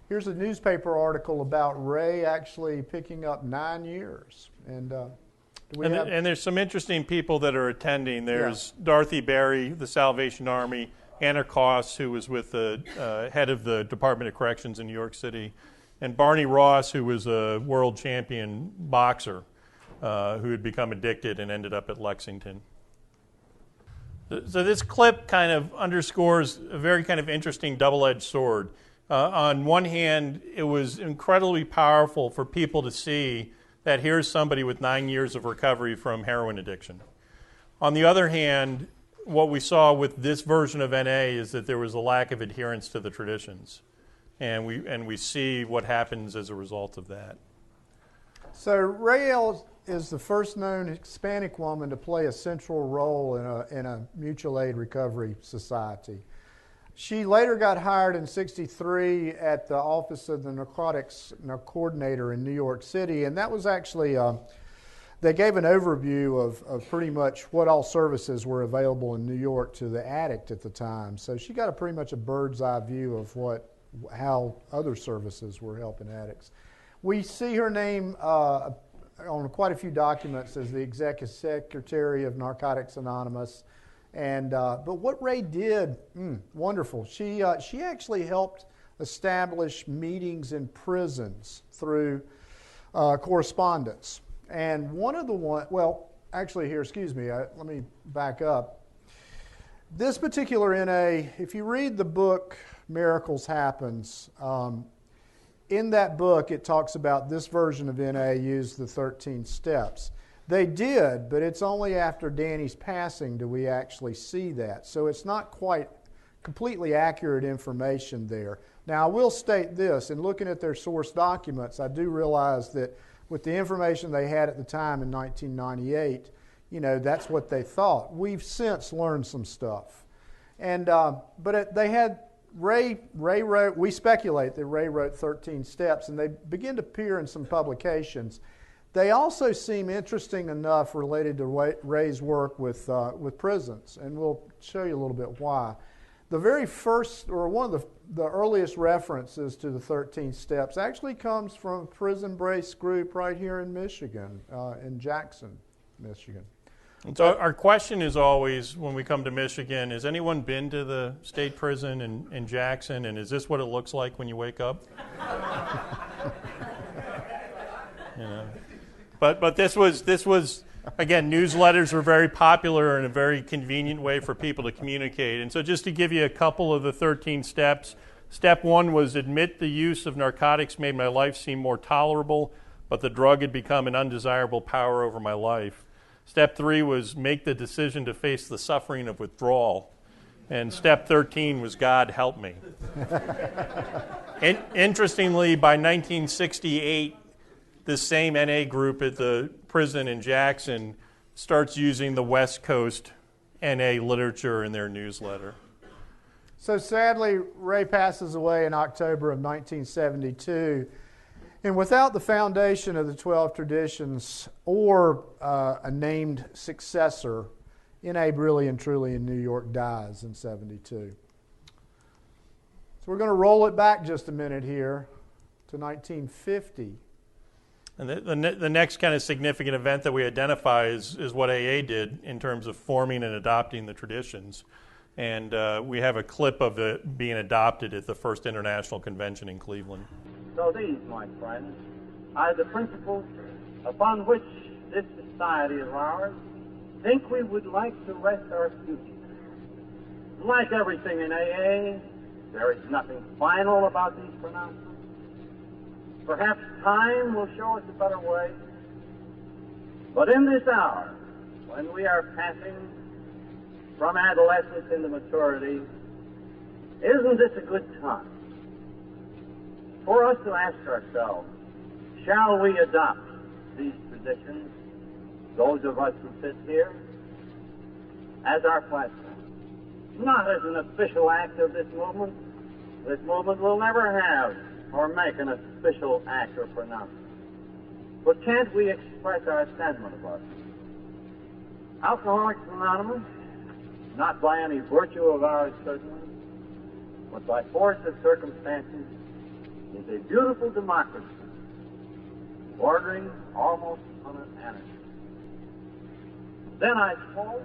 newspaper article about Ray actually picking up 9 years. And there's some interesting people that are attending. There's Dorothy Berry, the Salvation Army, Anna Koss, who was with the head of the Department of Corrections in New York City, and Barney Ross, who was a world champion boxer who had become addicted and ended up at Lexington. So this clip kind of underscores a very kind of interesting double-edged sword. On one hand, it was incredibly powerful for people to see that here's somebody with 9 years of recovery from heroin addiction. On the other hand, what we saw with this version of NA is that there was a lack of adherence to the traditions, and we see what happens as a result of that. So Raelle is the first known Hispanic woman to play a central role in a mutual aid recovery society. She later got hired in '63 at the office of the Narcotics coordinator in New York City, and that was actually, they gave an overview of pretty much what all services were available in New York to the addict at the time. So she got pretty much a bird's eye view of how other services were helping addicts. We see her name on quite a few documents as the Executive Secretary of Narcotics Anonymous. And but what Ray did, wonderful. She actually helped establish meetings in prisons through correspondence. And let me back up. This particular NA, if you read the book Miracles Happens, in that book it talks about this version of NA used the 13 steps. They did, but it's only after Danny's passing do we actually see that. So it's not quite completely accurate information there. Now, I will state this, in looking at their source documents, I do realize that with the information they had at the time in 1998, that's what they thought. We've since learned some stuff. And they had Ray wrote, we speculate that Ray wrote 13 steps, and they begin to appear in some publications. They also seem interesting enough related to Ray's work with prisons, and we'll show you a little bit why. The very first, or one of the earliest references to the 13 steps actually comes from a prison brace group right here in Michigan, in Jackson, Michigan. And so our question is always, when we come to Michigan, has anyone been to the state prison in Jackson, and is this what it looks like when you wake up? But this was again, newsletters were very popular and a very convenient way for people to communicate. And so just to give you a couple of the 13 steps, step 1 was admit the use of narcotics made my life seem more tolerable, but the drug had become an undesirable power over my life. Step 3 was make the decision to face the suffering of withdrawal. And step 13 was God help me. Interestingly, by 1968, this same NA group at the prison in Jackson starts using the West Coast NA literature in their newsletter. So sadly, Ray passes away in October of 1972. And without the foundation of the 12 traditions or a named successor, NA really and truly in New York dies in 72. So we're going to roll it back just a minute here to 1950. And the next kind of significant event that we identify is what AA did in terms of forming and adopting the traditions. And we have a clip of it being adopted at the first international convention in Cleveland. So these, my friends, are the principles upon which this society of ours think we would like to rest our future. Like everything in AA, there is nothing final about these pronouncements. Perhaps time will show us a better way. But in this hour, when we are passing from adolescence into maturity, isn't this a good time for us to ask ourselves, shall we adopt these traditions, those of us who sit here, as our platform? Not as an official act of this movement. This movement will never have or make an official act or pronouncement. But can't we express our sentiment about it? Alcoholics Anonymous, not by any virtue of ours certainly, but by force of circumstances, is a beautiful democracy, bordering almost on an anarchy. Then I suppose,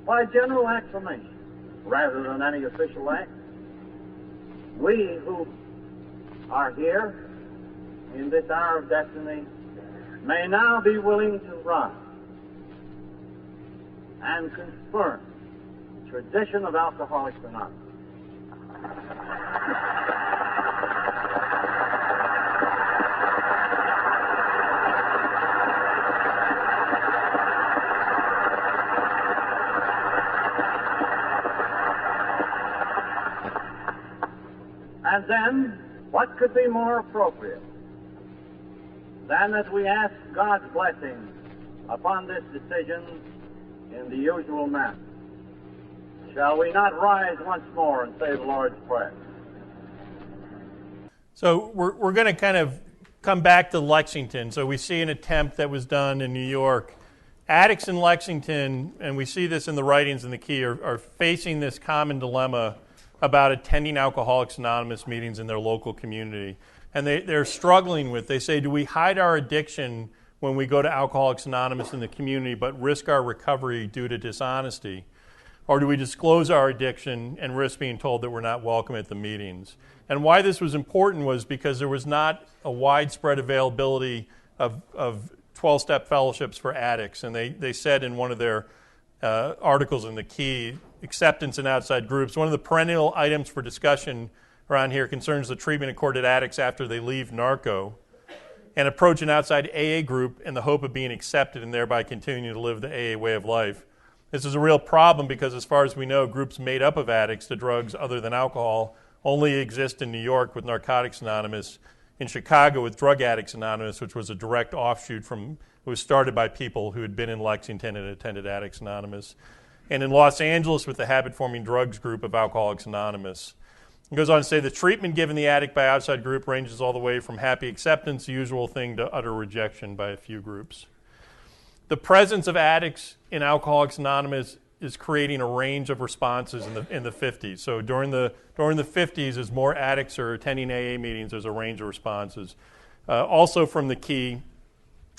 by general acclamation, rather than any official act, we who are here in this hour of destiny may now be willing to rise and confirm the tradition of Alcoholics Anonymous. And then, what could be more appropriate than that we ask God's blessing upon this decision in the usual manner. Shall we not rise once more and say the Lord's Prayer? So we're going to kind of come back to Lexington. So we see an attempt that was done in New York. Addicts in Lexington, and we see this in the writings in the key, are facing this common dilemma about attending Alcoholics Anonymous meetings in their local community. And they're struggling with, they say, do we hide our addiction when we go to Alcoholics Anonymous in the community but risk our recovery due to dishonesty? Or do we disclose our addiction and risk being told that we're not welcome at the meetings? And why this was important was because there was not a widespread availability of 12-step fellowships for addicts. And they said in one of their articles in the Key, acceptance in outside groups, one of the perennial items for discussion around here concerns the treatment accorded addicts after they leave narco and approach an outside AA group in the hope of being accepted and thereby continuing to live the AA way of life. This is a real problem because as far as we know, groups made up of addicts to drugs other than alcohol only exist in New York with Narcotics Anonymous, in Chicago with Drug Addicts Anonymous, which was a direct offshoot from, it was started by people who had been in Lexington and attended Addicts Anonymous, and in Los Angeles with the habit-forming drugs group of Alcoholics Anonymous. It goes on to say the treatment given the addict by outside group ranges all the way from happy acceptance, the usual thing, to utter rejection by a few groups. The presence of addicts in Alcoholics Anonymous is creating a range of responses in the 50s. So during the 50s, as more addicts are attending AA meetings, there's a range of responses. Also from the Key,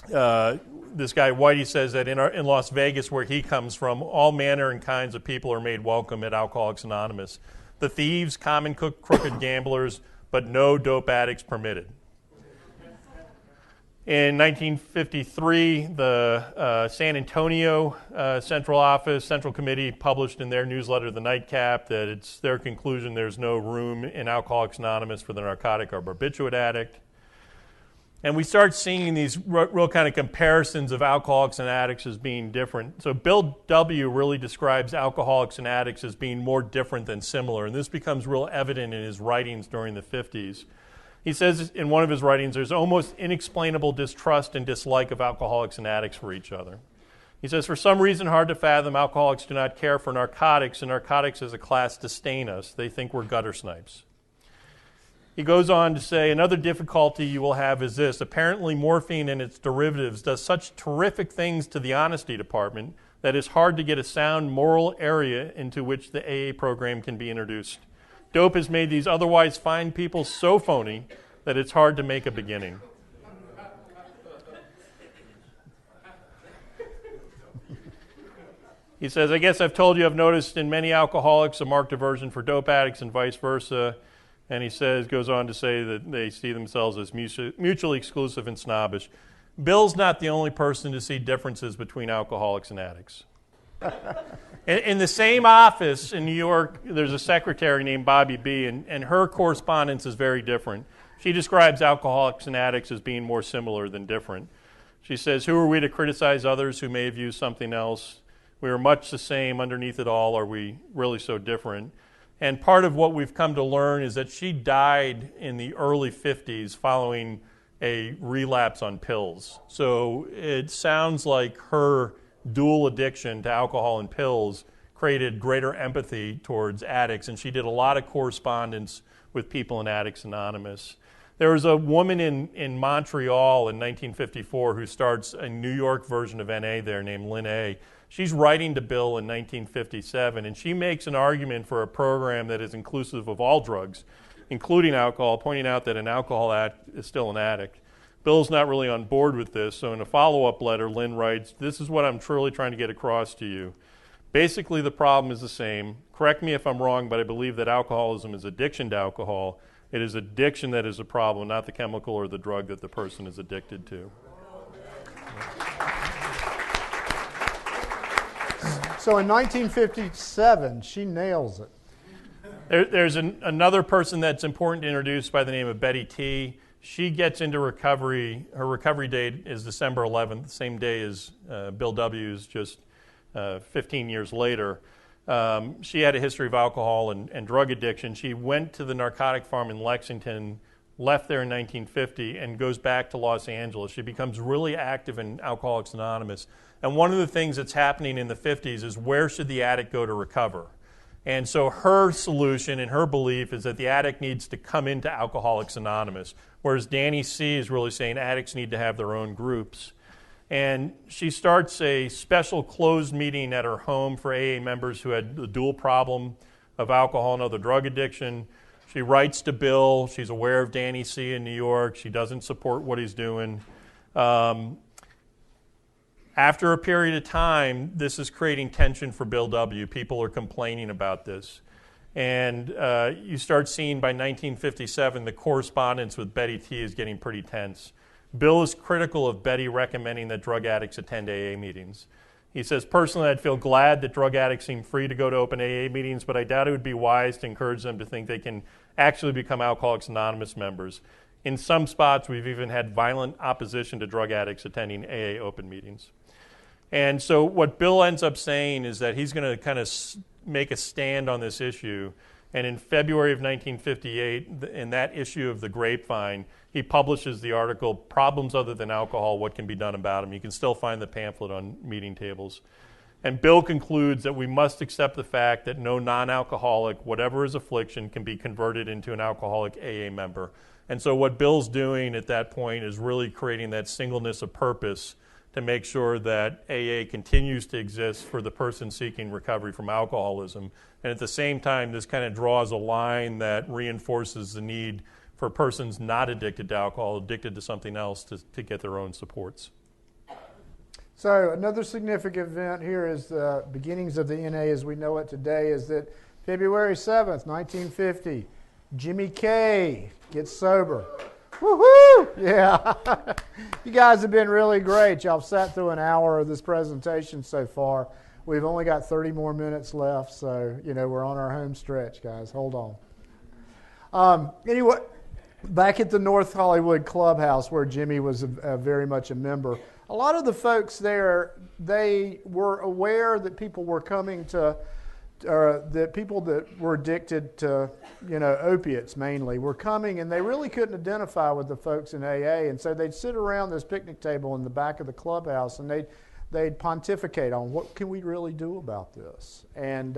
this guy Whitey says that in Las Vegas, where he comes from, all manner and kinds of people are made welcome at Alcoholics Anonymous. The thieves, common crooked gamblers, but no dope addicts permitted. In 1953, the San Antonio Central Committee published in their newsletter, The Nightcap, that it's their conclusion there's no room in Alcoholics Anonymous for the narcotic or barbiturate addict. And we start seeing these real kind of comparisons of alcoholics and addicts as being different. So Bill W. really describes alcoholics and addicts as being more different than similar, and this becomes real evident in his writings during the 50s. He says in one of his writings, there's almost inexplainable distrust and dislike of alcoholics and addicts for each other. He says, for some reason hard to fathom, alcoholics do not care for narcotics, and narcotics as a class disdain us. They think we're gutter snipes. He goes on to say, another difficulty you will have is this. Apparently morphine and its derivatives does such terrific things to the honesty department that it's hard to get a sound moral area into which the AA program can be introduced. Dope has made these otherwise fine people so phony that it's hard to make a beginning. He says, I guess I've told you I've noticed in many alcoholics a marked aversion for dope addicts and vice versa. And he goes on to say that they see themselves as mutually exclusive and snobbish. Bill's not the only person to see differences between alcoholics and addicts. In the same office in New York, there's a secretary named Bobby B., and her correspondence is very different. She describes alcoholics and addicts as being more similar than different. She says, who are we to criticize others who may have used something else? We are much the same underneath it all. Are we really so different? And part of what we've come to learn is that she died in the early 50s following a relapse on pills. So it sounds like her dual addiction to alcohol and pills created greater empathy towards addicts, and she did a lot of correspondence with people in Addicts Anonymous. There was a woman in Montreal in 1954 who starts a New York version of NA there named Lynn A. She's writing to Bill in 1957, and she makes an argument for a program that is inclusive of all drugs, including alcohol, pointing out that an alcohol addict is still an addict. Bill's not really on board with this, so in a follow-up letter, Lynn writes, this is what I'm truly trying to get across to you. Basically, the problem is the same. Correct me if I'm wrong, but I believe that alcoholism is addiction to alcohol. It is addiction that is a problem, not the chemical or the drug that the person is addicted to. So in 1957, she nails it. There's another person that's important to introduce by the name of Betty T. She gets into recovery. Her recovery date is December 11th, the same day as Bill W.'s, just 15 years later. She had a history of alcohol and drug addiction. She went to the narcotic farm in Lexington left there in 1950 and goes back to Los Angeles. She becomes really active in Alcoholics Anonymous. And one of the things that's happening in the 50s is, where should the addict go to recover? And so her solution and her belief is that the addict needs to come into Alcoholics Anonymous, whereas Danny C. is really saying addicts need to have their own groups. And she starts a special closed meeting at her home for AA members who had the dual problem of alcohol and other drug addiction. She writes to Bill. She's aware of Danny C. in New York. She doesn't support what he's doing. After a period of time, this is creating tension for Bill W. People are complaining about this. And you start seeing by 1957, the correspondence with Betty T. is getting pretty tense. Bill is critical of Betty recommending that drug addicts attend AA meetings. He says, personally, I'd feel glad that drug addicts seem free to go to open AA meetings, but I doubt it would be wise to encourage them to think they can actually become Alcoholics Anonymous members. In some spots, we've even had violent opposition to drug addicts attending AA open meetings. And so what Bill ends up saying is that he's going to kind of make a stand on this issue. And in February of 1958, in that issue of the Grapevine, he publishes the article, Problems Other Than Alcohol, What Can Be Done About Them. You can still find the pamphlet on meeting tables. And Bill concludes that we must accept the fact that no non-alcoholic, whatever his affliction, can be converted into an alcoholic AA member. And so what Bill's doing at that point is really creating that singleness of purpose to make sure that AA continues to exist for the person seeking recovery from alcoholism. And at the same time, this kind of draws a line that reinforces the need for persons not addicted to alcohol, addicted to something else, to get their own supports. So another significant event here is the beginnings of the NA as we know it today, is that February 7th, 1950, Jimmy K gets sober. Woohoo! Yeah. You guys have been really great. Y'all sat through an hour of this presentation so far. We've only got 30 more minutes left, so, we're on our home stretch, guys. Hold on. Anyway, back at the North Hollywood Clubhouse where Jimmy was very much a member, a lot of the folks there, they were aware that people were coming to that people that were addicted to, opiates mainly, were coming, and they really couldn't identify with the folks in AA, and so they'd sit around this picnic table in the back of the clubhouse, and they'd pontificate on what can we really do about this. And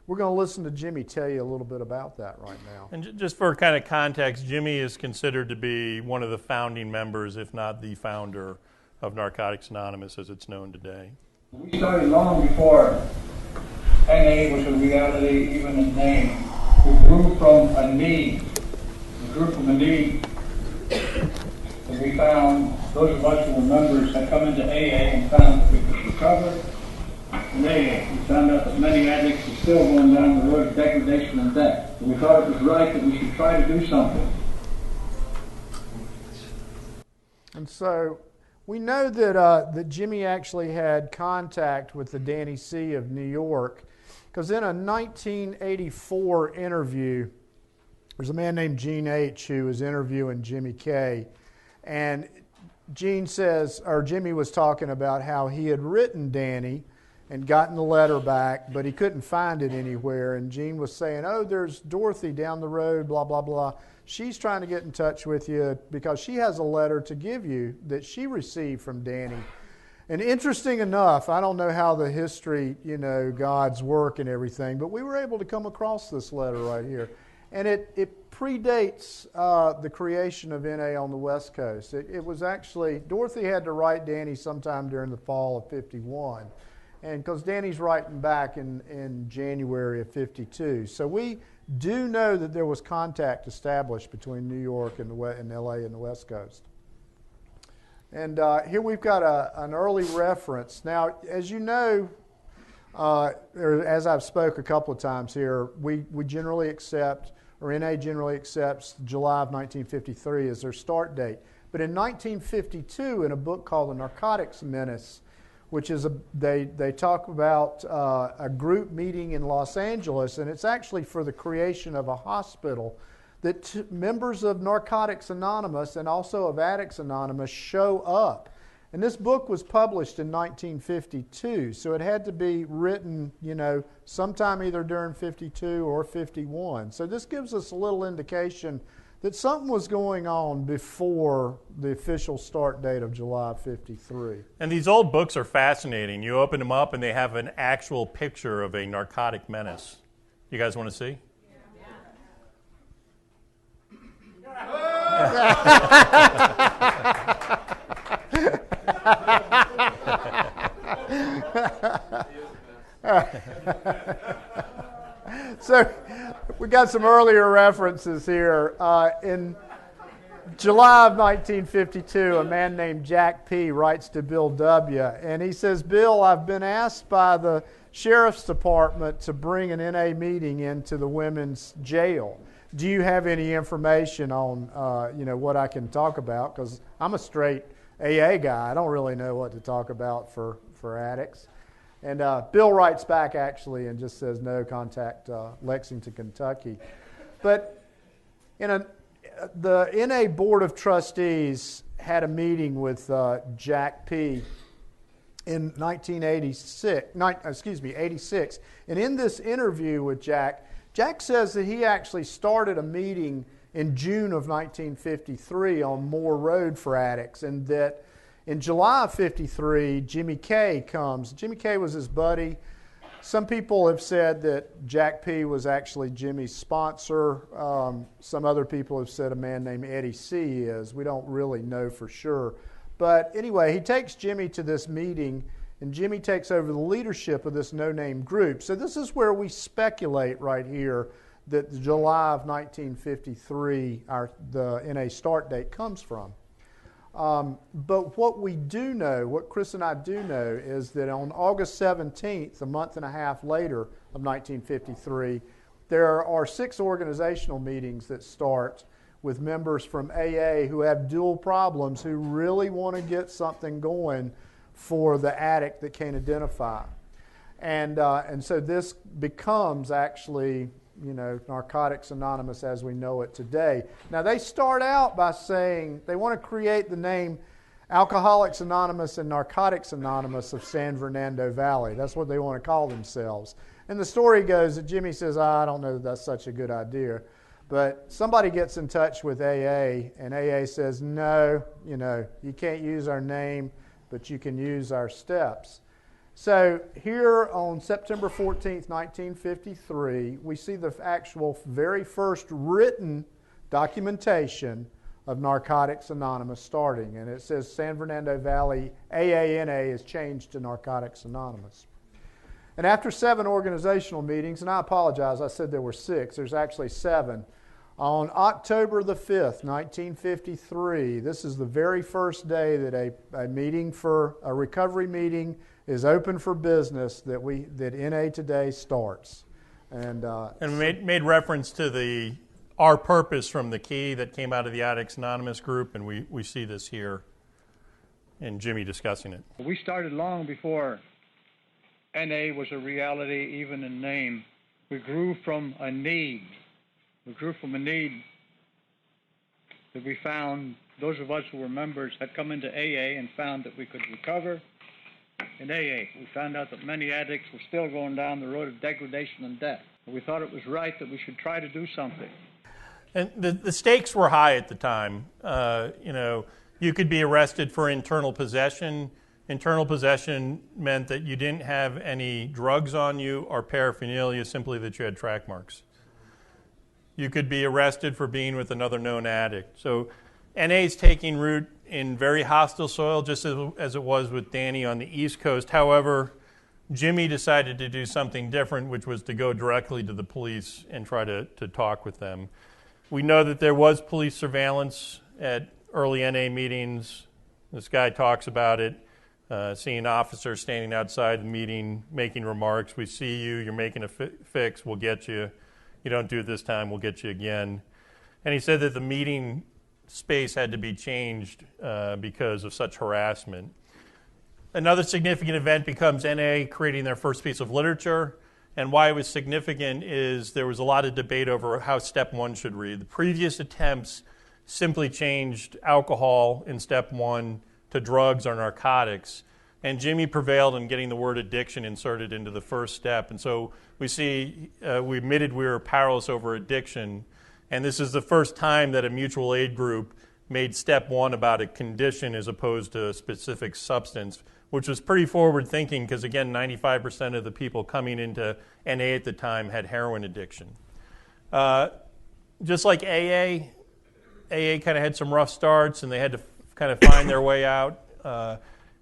we're going to listen to Jimmy tell you a little bit about that right now. And just for kind of context, Jimmy is considered to be one of the founding members, if not the founder, of Narcotics Anonymous as it's known today. We started long before NA was a reality, even in name. We grew from a need. And we found, those of us who were members had come into AA and found that we could recover in AA. We found out that many addicts were still going down the road of degradation and death. And we thought it was right that we should try to do something. And so we know that Jimmy actually had contact with the Danny C. of New York, because in a 1984 interview, there's a man named Gene H. who was interviewing Jimmy K. And Jimmy was talking about how he had written Danny and gotten the letter back, but he couldn't find it anywhere. And Gene was saying, there's Dorothy down the road, blah, blah, blah. She's trying to get in touch with you because she has a letter to give you that she received from Danny. And interesting enough, I don't know how the history, God's work and everything, but we were able to come across this letter right here. And it predates the creation of NA on the West Coast. It was actually, Dorothy had to write Danny sometime during the fall of 51. And because Danny's writing back in January of 52. So we do know that there was contact established between New York and LA and the West Coast. And here we've got an early reference. Now, as you know, as I've spoke a couple of times here, we generally accept, or NA generally accepts, July of 1953 as their start date. But in 1952, in a book called The Narcotics Menace, which is they talk about a group meeting in Los Angeles, and it's actually for the creation of a hospital that members of Narcotics Anonymous and also of Addicts Anonymous show up. And this book was published in 1952, so it had to be written, sometime either during 52 or 51. So this gives us a little indication that something was going on before the official start date of July 53. And these old books are fascinating. You open them up and they have an actual picture of a narcotic menace. You guys want to see? So we got some earlier references here. In July of 1952, a man named Jack P. writes to Bill W. And he says, Bill, I've been asked by the Sheriff's Department to bring an NA meeting into the women's jail. Do you have any information on what I can talk about? Because I'm a straight AA guy. I don't really know what to talk about for addicts. And Bill writes back, actually, and just says, no, contact Lexington, Kentucky. But the NA Board of Trustees had a meeting with Jack P. in 86. And in this interview with Jack says that he actually started a meeting in June of 1953 on Moore Road for addicts, and that in July of 53, Jimmy K comes. Jimmy K was his buddy. Some people have said that Jack P was actually Jimmy's sponsor. Some other people have said a man named Eddie C is. We don't really know for sure. But anyway, he takes Jimmy to this meeting, and Jimmy takes over the leadership of this no-name group. So this is where we speculate right here that the July of 1953, the NA start date comes from. But what we do know, what Chris and I do know, is that on August 17th, a month and a half later of 1953, there are 6 organizational meetings that start with members from AA who have dual problems, who really want to get something going for the addict that can't identify. And so this becomes actually, Narcotics Anonymous as we know it today. Now, they start out by saying they want to create the name Alcoholics Anonymous and Narcotics Anonymous of San Fernando Valley. That's what they want to call themselves. And the story goes that Jimmy says, I don't know that that's such a good idea. But somebody gets in touch with AA, and AA says, no, you can't use our name, but you can use our steps. So here on September 14th, 1953, we see the actual very first written documentation of Narcotics Anonymous starting. And it says San Fernando Valley AANA is changed to Narcotics Anonymous. And after 7 organizational meetings, and I apologize, I said there were 6, there's actually 7. On October the 5th, 1953, this is the very first day that a recovery meeting is open for business that NA today starts. And we made reference to our purpose from the key that came out of the Addicts Anonymous group, and we see this here in Jimmy discussing it. We started long before NA was a reality, even in name. We grew from a need. We grew from a need that we found, those of us who were members had come into AA and found that we could recover. In AA, we found out that many addicts were still going down the road of degradation and death. We thought it was right that we should try to do something. And the stakes were high at the time. You could be arrested for internal possession. Internal possession meant that you didn't have any drugs on you or paraphernalia, simply that you had track marks. You could be arrested for being with another known addict. So NA is taking root in very hostile soil, just as it was with Danny on the East Coast. However, Jimmy decided to do something different, which was to go directly to the police and try to talk with them. We know that there was police surveillance at early NA meetings. This guy talks about it, seeing officers standing outside the meeting, making remarks. We see you, you're making a fix, we'll get you. You don't do it this time, we'll get you again. And he said that the meeting space had to be changed because of such harassment. Another significant event becomes NA creating their first piece of literature. And why it was significant is there was a lot of debate over how Step 1 should read. The previous attempts simply changed alcohol in Step 1 to drugs or narcotics. And Jimmy prevailed in getting the word addiction inserted into the first step. And so we see, we admitted we were powerless over addiction. And this is the first time that a mutual aid group made step one about a condition as opposed to a specific substance, which was pretty forward thinking because, again, 95% of the people coming into NA at the time had heroin addiction. Just like AA kind of had some rough starts and they had to kind of find their way out.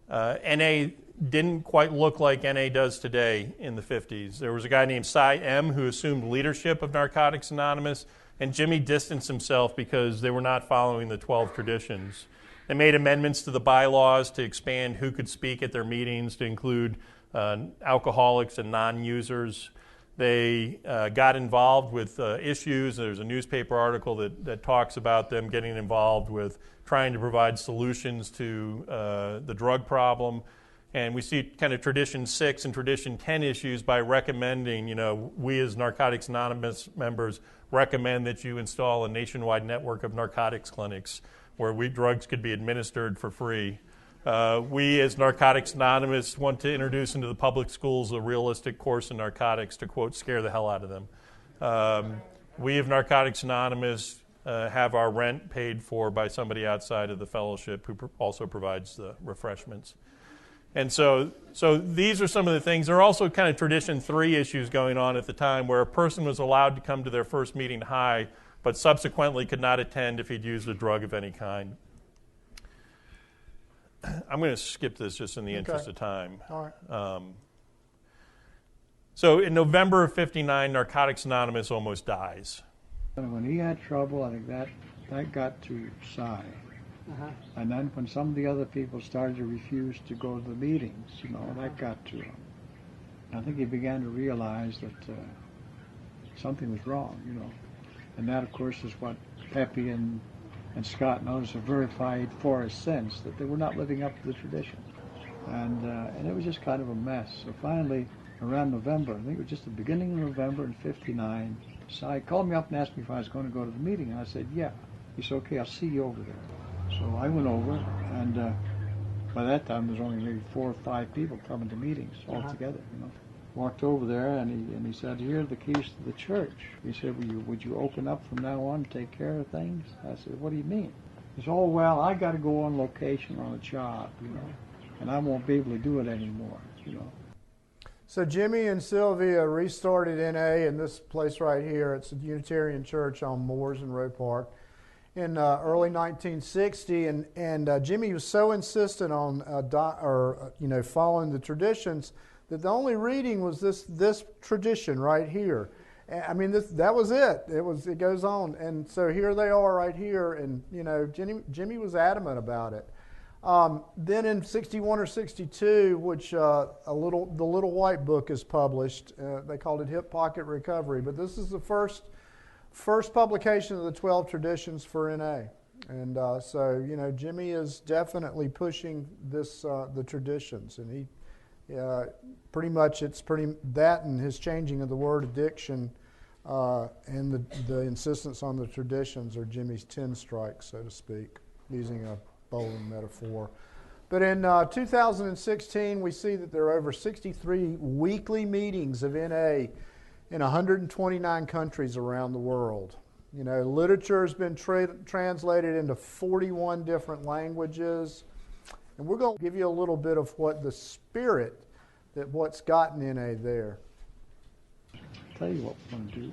NA didn't quite look like NA does today in the 50s. There was a guy named Cy M. who assumed leadership of Narcotics Anonymous, and Jimmy distanced himself because they were not following the 12 traditions. They made amendments to the bylaws to expand who could speak at their meetings to include alcoholics and non-users. They got involved with issues. There's a newspaper article that talks about them getting involved with trying to provide solutions to the drug problem. And we see kind of Tradition 6 and Tradition 10 issues by recommending, we as Narcotics Anonymous members recommend that you install a nationwide network of narcotics clinics where drugs could be administered for free. We as Narcotics Anonymous want to introduce into the public schools a realistic course in narcotics to, quote, scare the hell out of them. We of Narcotics Anonymous have our rent paid for by somebody outside of the fellowship who also provides the refreshments. And so these are some of the things. There are also kind of Tradition 3 issues going on at the time where a person was allowed to come to their first meeting high, but subsequently could not attend if he'd used a drug of any kind. I'm going to skip this just in the interest of time. All right. So in November of 59, Narcotics Anonymous almost dies. When he had trouble, I think that got to Cy. Uh-huh. And then when some of the other people started to refuse to go to the meetings, that got to him. And I think he began to realize that something was wrong, And that, of course, is what Pepe and Scott and others have verified for us since, that they were not living up to the tradition. And it was just kind of a mess. So finally, around November, I think it was just the beginning of November in 59, Cy called me up and asked me if I was going to go to the meeting. And I said, yeah. He said, okay, I'll see you over there. So I went over, and by that time there was only maybe 4 or 5 people coming to meetings altogether. Walked over there, and he said, "Here are the keys to the church." He said, "Would you open up from now on and take care of things?" I said, "What do you mean?" He said, "Oh well, I got to go on location on a job, and I won't be able to do it anymore, So Jimmy and Sylvia restarted NA in this place right here. It's a Unitarian church on Moores and Roe Park in early 1960, and Jimmy was so insistent on following the traditions that the only reading was this tradition right here. I mean, that was it. It goes on, and so here they are right here, and Jimmy was adamant about it. Then in 61 or 62, which the Little White Book is published, they called it Hip Pocket Recovery, but this is the first publication of the 12 traditions for NA. And so, Jimmy is definitely pushing the traditions, and he pretty much that and his changing of the word addiction and the insistence on the traditions are Jimmy's 10 strikes, so to speak, using a bowling metaphor. But in 2016, we see that there are over 63 weekly meetings of NA in 129 countries around the world. Literature has been translated into 41 different languages. And we're going to give you a little bit of what's gotten NA there. I'll tell you what we're going to do.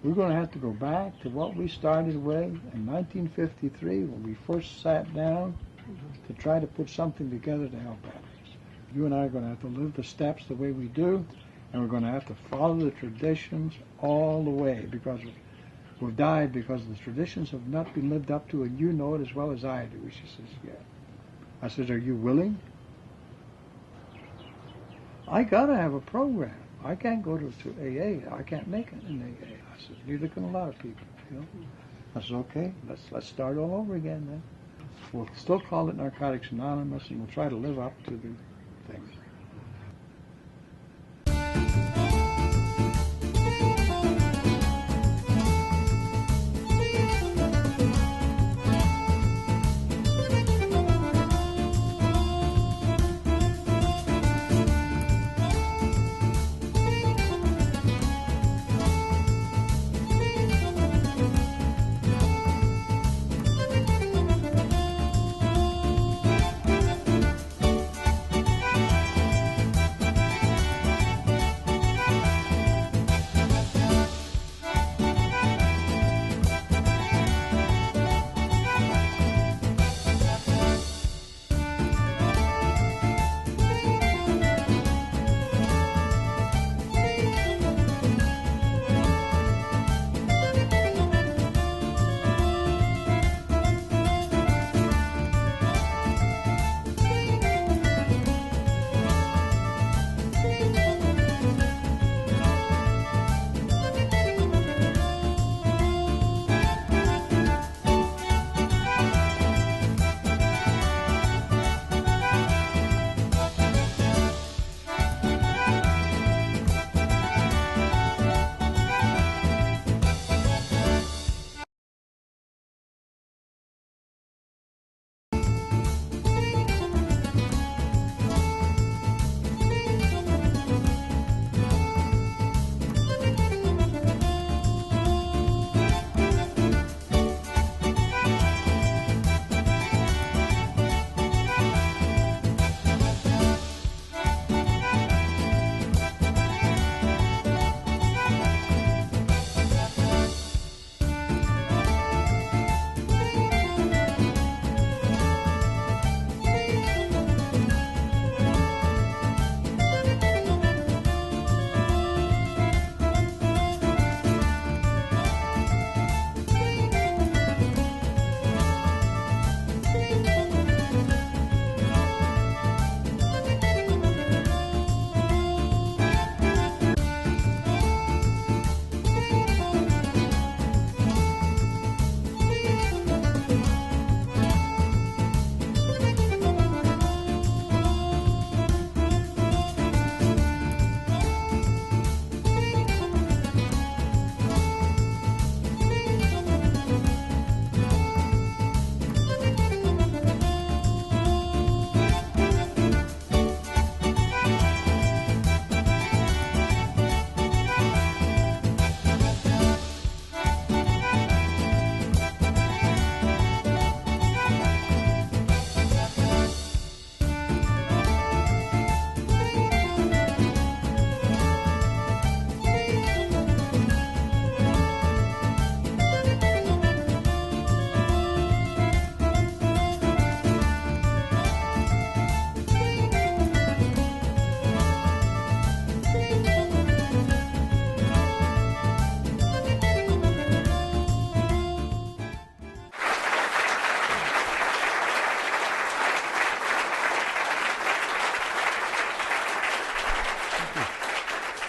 We're going to have to go back to what we started with in 1953 when we first sat down to try to put something together to help others. You and I are going to have to live the steps the way we do, and we're going to have to follow the traditions all the way, because we've died because the traditions have not been lived up to, and you know it as well as I do. She says, yeah. I said, are you willing? I got to have a program. I can't go to AA. I can't make it in AA. I said, neither can a lot of people, I said, okay, let's start all over again then. We'll still call it Narcotics Anonymous, and we'll try to live up to the things.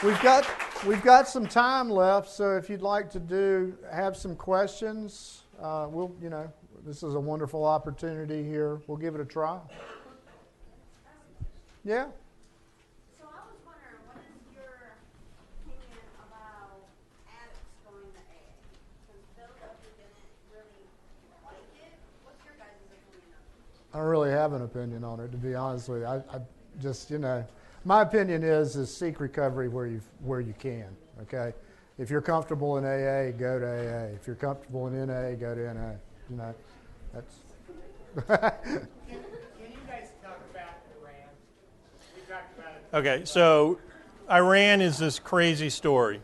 We've got some time left, so if you'd like to have some questions, this is a wonderful opportunity here. We'll give it a try. Yeah. So I was wondering, what is your opinion about addicts going to AA? Because those of you who didn't really like it, what's your guys' opinion of it? I don't really have an opinion on it, to be honest with you. I just, my opinion is seek recovery where you can. Okay, if you're comfortable in AA, go to AA. If you're comfortable in NA, go to NA. That's. Can you guys talk about Iran? We talked about it. Okay, so Iran is this crazy story.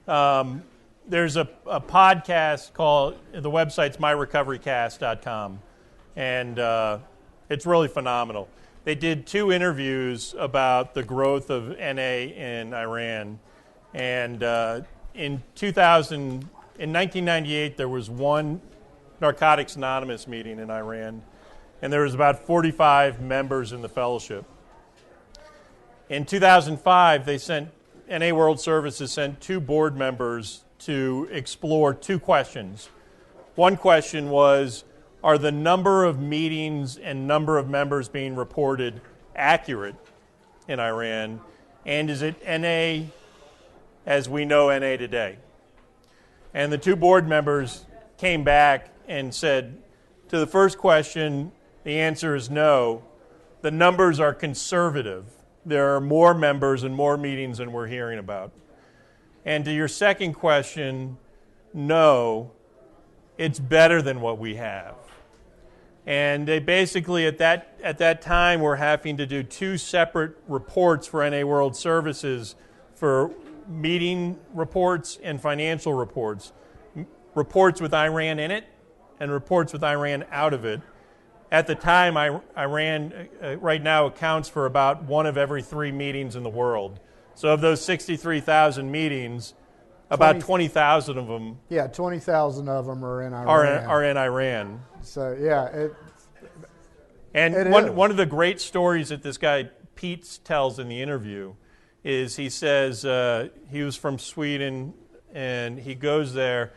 There's a podcast called, the website's myrecoverycast.com, and it's really phenomenal. They did 2 interviews about the growth of NA in Iran, and in 1998 there was one Narcotics Anonymous meeting in Iran, and there was about 45 members in the fellowship. In 2005, NA World Services sent 2 board members to explore 2 questions. One question was, are the number of meetings and number of members being reported accurate in Iran? And is it NA as we know NA today? And the 2 board members came back and said, to the first question, the answer is no. The numbers are conservative. There are more members and more meetings than we're hearing about. And to your second question, no, it's better than what we have. And they basically, at that time, were having to do 2 separate reports for NA World Services for meeting reports and financial reports. Reports with Iran in it and reports with Iran out of it. At the time, Iran right now accounts for about 1 of every 3 meetings in the world. So of those 63,000 meetings, about 20,000 of them. Yeah, 20,000 of them are in Iran. Are in Iran. So yeah, one of the great stories that this guy Pete tells in the interview is he says he was from Sweden and he goes there.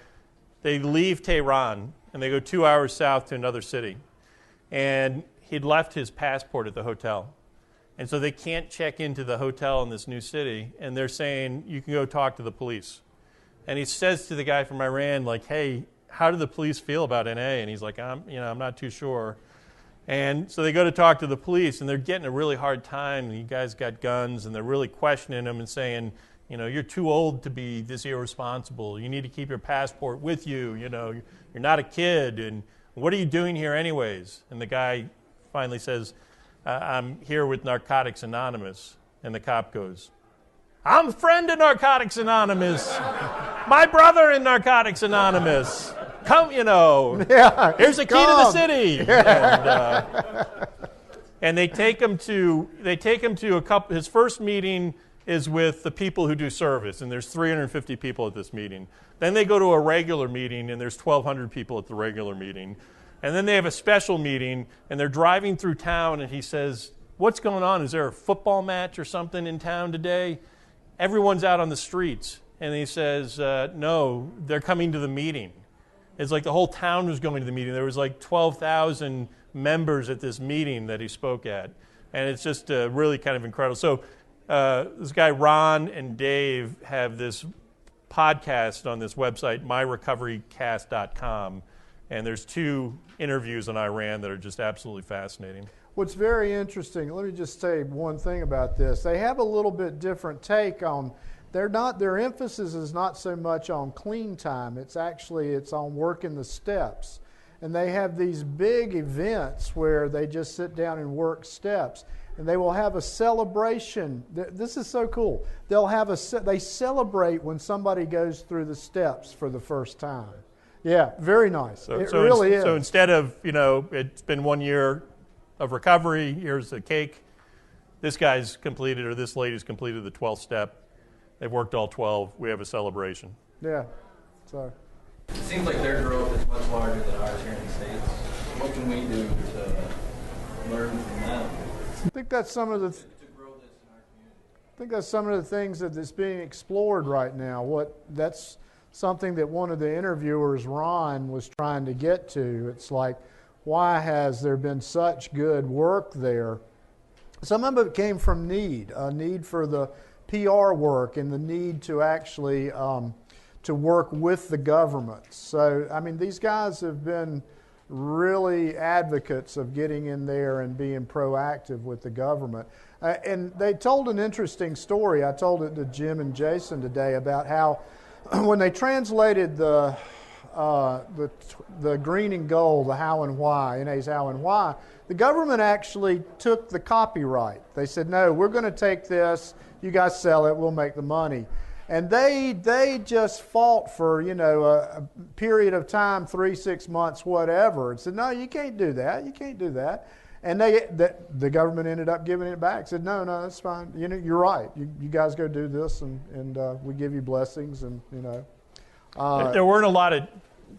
They leave Tehran and they go 2 hours south to another city, and he'd left his passport at the hotel. And so they can't check into the hotel in this new city, and they're saying, you can go talk to the police. And he says to the guy from Iran, like, hey, how do the police feel about NA? And he's like, I'm not too sure. And so they go to talk to the police, and they're getting a really hard time. You guys got guns, and they're really questioning him and saying, you're too old to be this irresponsible. You need to keep your passport with you. You're not a kid. And what are you doing here anyways? And the guy finally says, I'm here with Narcotics Anonymous. And the cop goes, I'm a friend of Narcotics Anonymous. My brother in Narcotics Anonymous. Come, Yeah, here's a key to the city. And they take him to a couple. His first meeting is with the people who do service, and there's 350 people at this meeting. Then they go to a regular meeting, and there's 1,200 people at the regular meeting. And then they have a special meeting, and they're driving through town, and he says, what's going on? Is there a football match or something in town today? Everyone's out on the streets. And he says, no, they're coming to the meeting. It's like the whole town was going to the meeting. There was like 12,000 members at this meeting that he spoke at. And it's just really kind of incredible. So this guy, Ron and Dave, have this podcast on this website, myrecoverycast.com. And there's 2 interviews on Iran that are just absolutely fascinating. What's very interesting, let me just say one thing about this. They have a little bit different take on, their emphasis is not so much on clean time. It's on working the steps. And they have these big events where they just sit down and work steps. And they will have a celebration. This is so cool. They celebrate when somebody goes through the steps for the first time. Yeah, very nice. It really is. So instead of, it's been 1 year of recovery, here's the cake. This guy's completed, or this lady's completed the 12th step. They've worked all 12. We have a celebration. Yeah. So. It seems like their growth is much larger than ours here in the States. What can we do to learn from them? I think that's some of the. To grow this in our community. think that's some of the things that's being explored right now. That's something that one of the interviewers, Ron, was trying to get to. It's like, why has there been such good work there? Some of it came from a need for the PR work and the need to actually to work with the government. So, I mean, these guys have been really advocates of getting in there and being proactive with the government. And they told an interesting story. I told it to Jim and Jason today about how when they translated the green and gold, the how and why, NA's how and why, the government actually took the copyright. They said, no, we're going to take this, you guys sell it, we'll make the money. And they just fought for, a period of time, 3-6 months, whatever, and said, no, you can't do that, you can't do that. And the government ended up giving it back. Said, no, that's fine. You're right. You guys go do this, and we give you blessings, and There weren't a lot of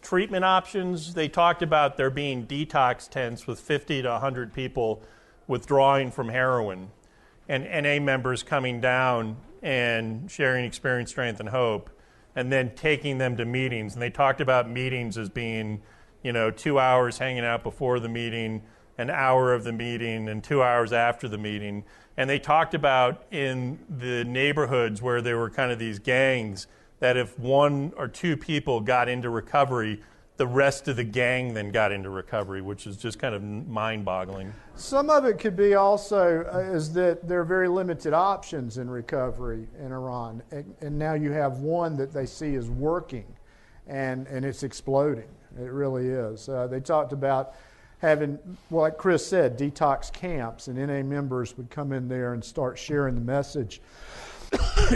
treatment options. They talked about there being detox tents with 50 to 100 people withdrawing from heroin, and NA members coming down and sharing experience, strength, and hope, and then taking them to meetings. And they talked about meetings as being, 2 hours hanging out before the meeting, an hour of the meeting, and 2 hours after the meeting. And they talked about in the neighborhoods where there were kind of these gangs, that if 1 or 2 people got into recovery, the rest of the gang then got into recovery, which is just kind of mind-boggling. Some of it could be also is that there are very limited options in recovery in Iran. And now you have one that they see is working, and it's exploding. It really is. They talked about having, well, like Chris said, detox camps, and NA members would come in there and start sharing the message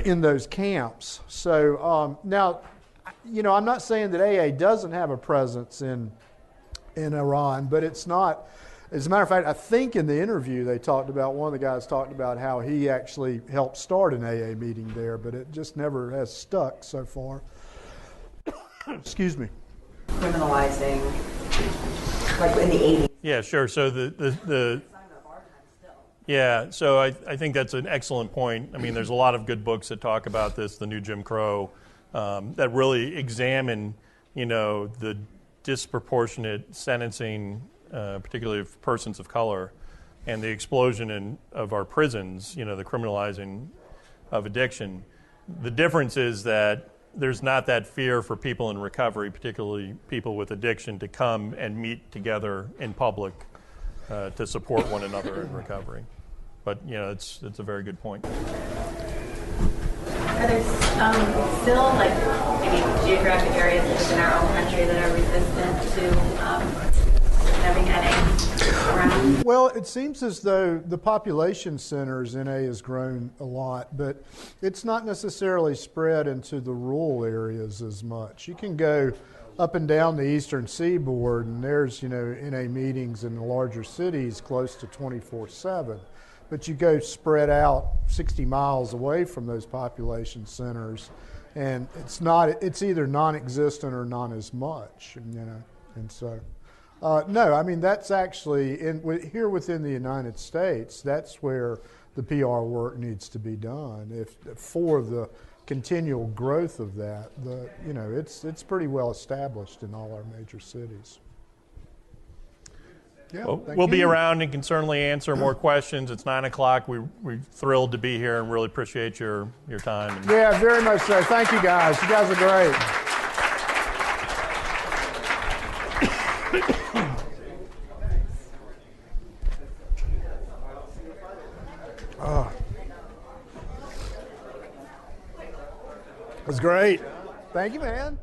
in those camps. So now, I'm not saying that AA doesn't have a presence in Iran, but it's not. As a matter of fact, I think in the interview they talked about, one of the guys talked about how he actually helped start an AA meeting there, but it just never has stuck so far. Excuse me. Criminalizing, like in the 80s. Yeah, sure. So so I think that's an excellent point. I mean, there's a lot of good books that talk about this, the new Jim Crow, that really examine, the disproportionate sentencing, particularly of persons of color, and the explosion of our prisons, the criminalizing of addiction. The difference is that there's not that fear for people in recovery, particularly people with addiction, to come and meet together in public to support one another in recovery. But, it's a very good point. Are there still, maybe geographic areas within our own country that are resistant to having NA around? Well, it seems as though the population centers, NA has grown a lot, but it's not necessarily spread into the rural areas as much. You can go up and down the eastern seaboard, and there's, NA meetings in the larger cities close to 24/7. But you go spread out 60 miles away from those population centers, and it's either non-existent or not as much, and so. No, I mean, that's actually, here within the United States, that's where the PR work needs to be done. For the continual growth of that, it's pretty well established in all our major cities. Yeah, well, we'll be around and can certainly answer more questions. It's 9 o'clock. We're thrilled to be here and really appreciate your time. Yeah, very much so. Thank you guys. You guys are great. It was great. Thank you, man.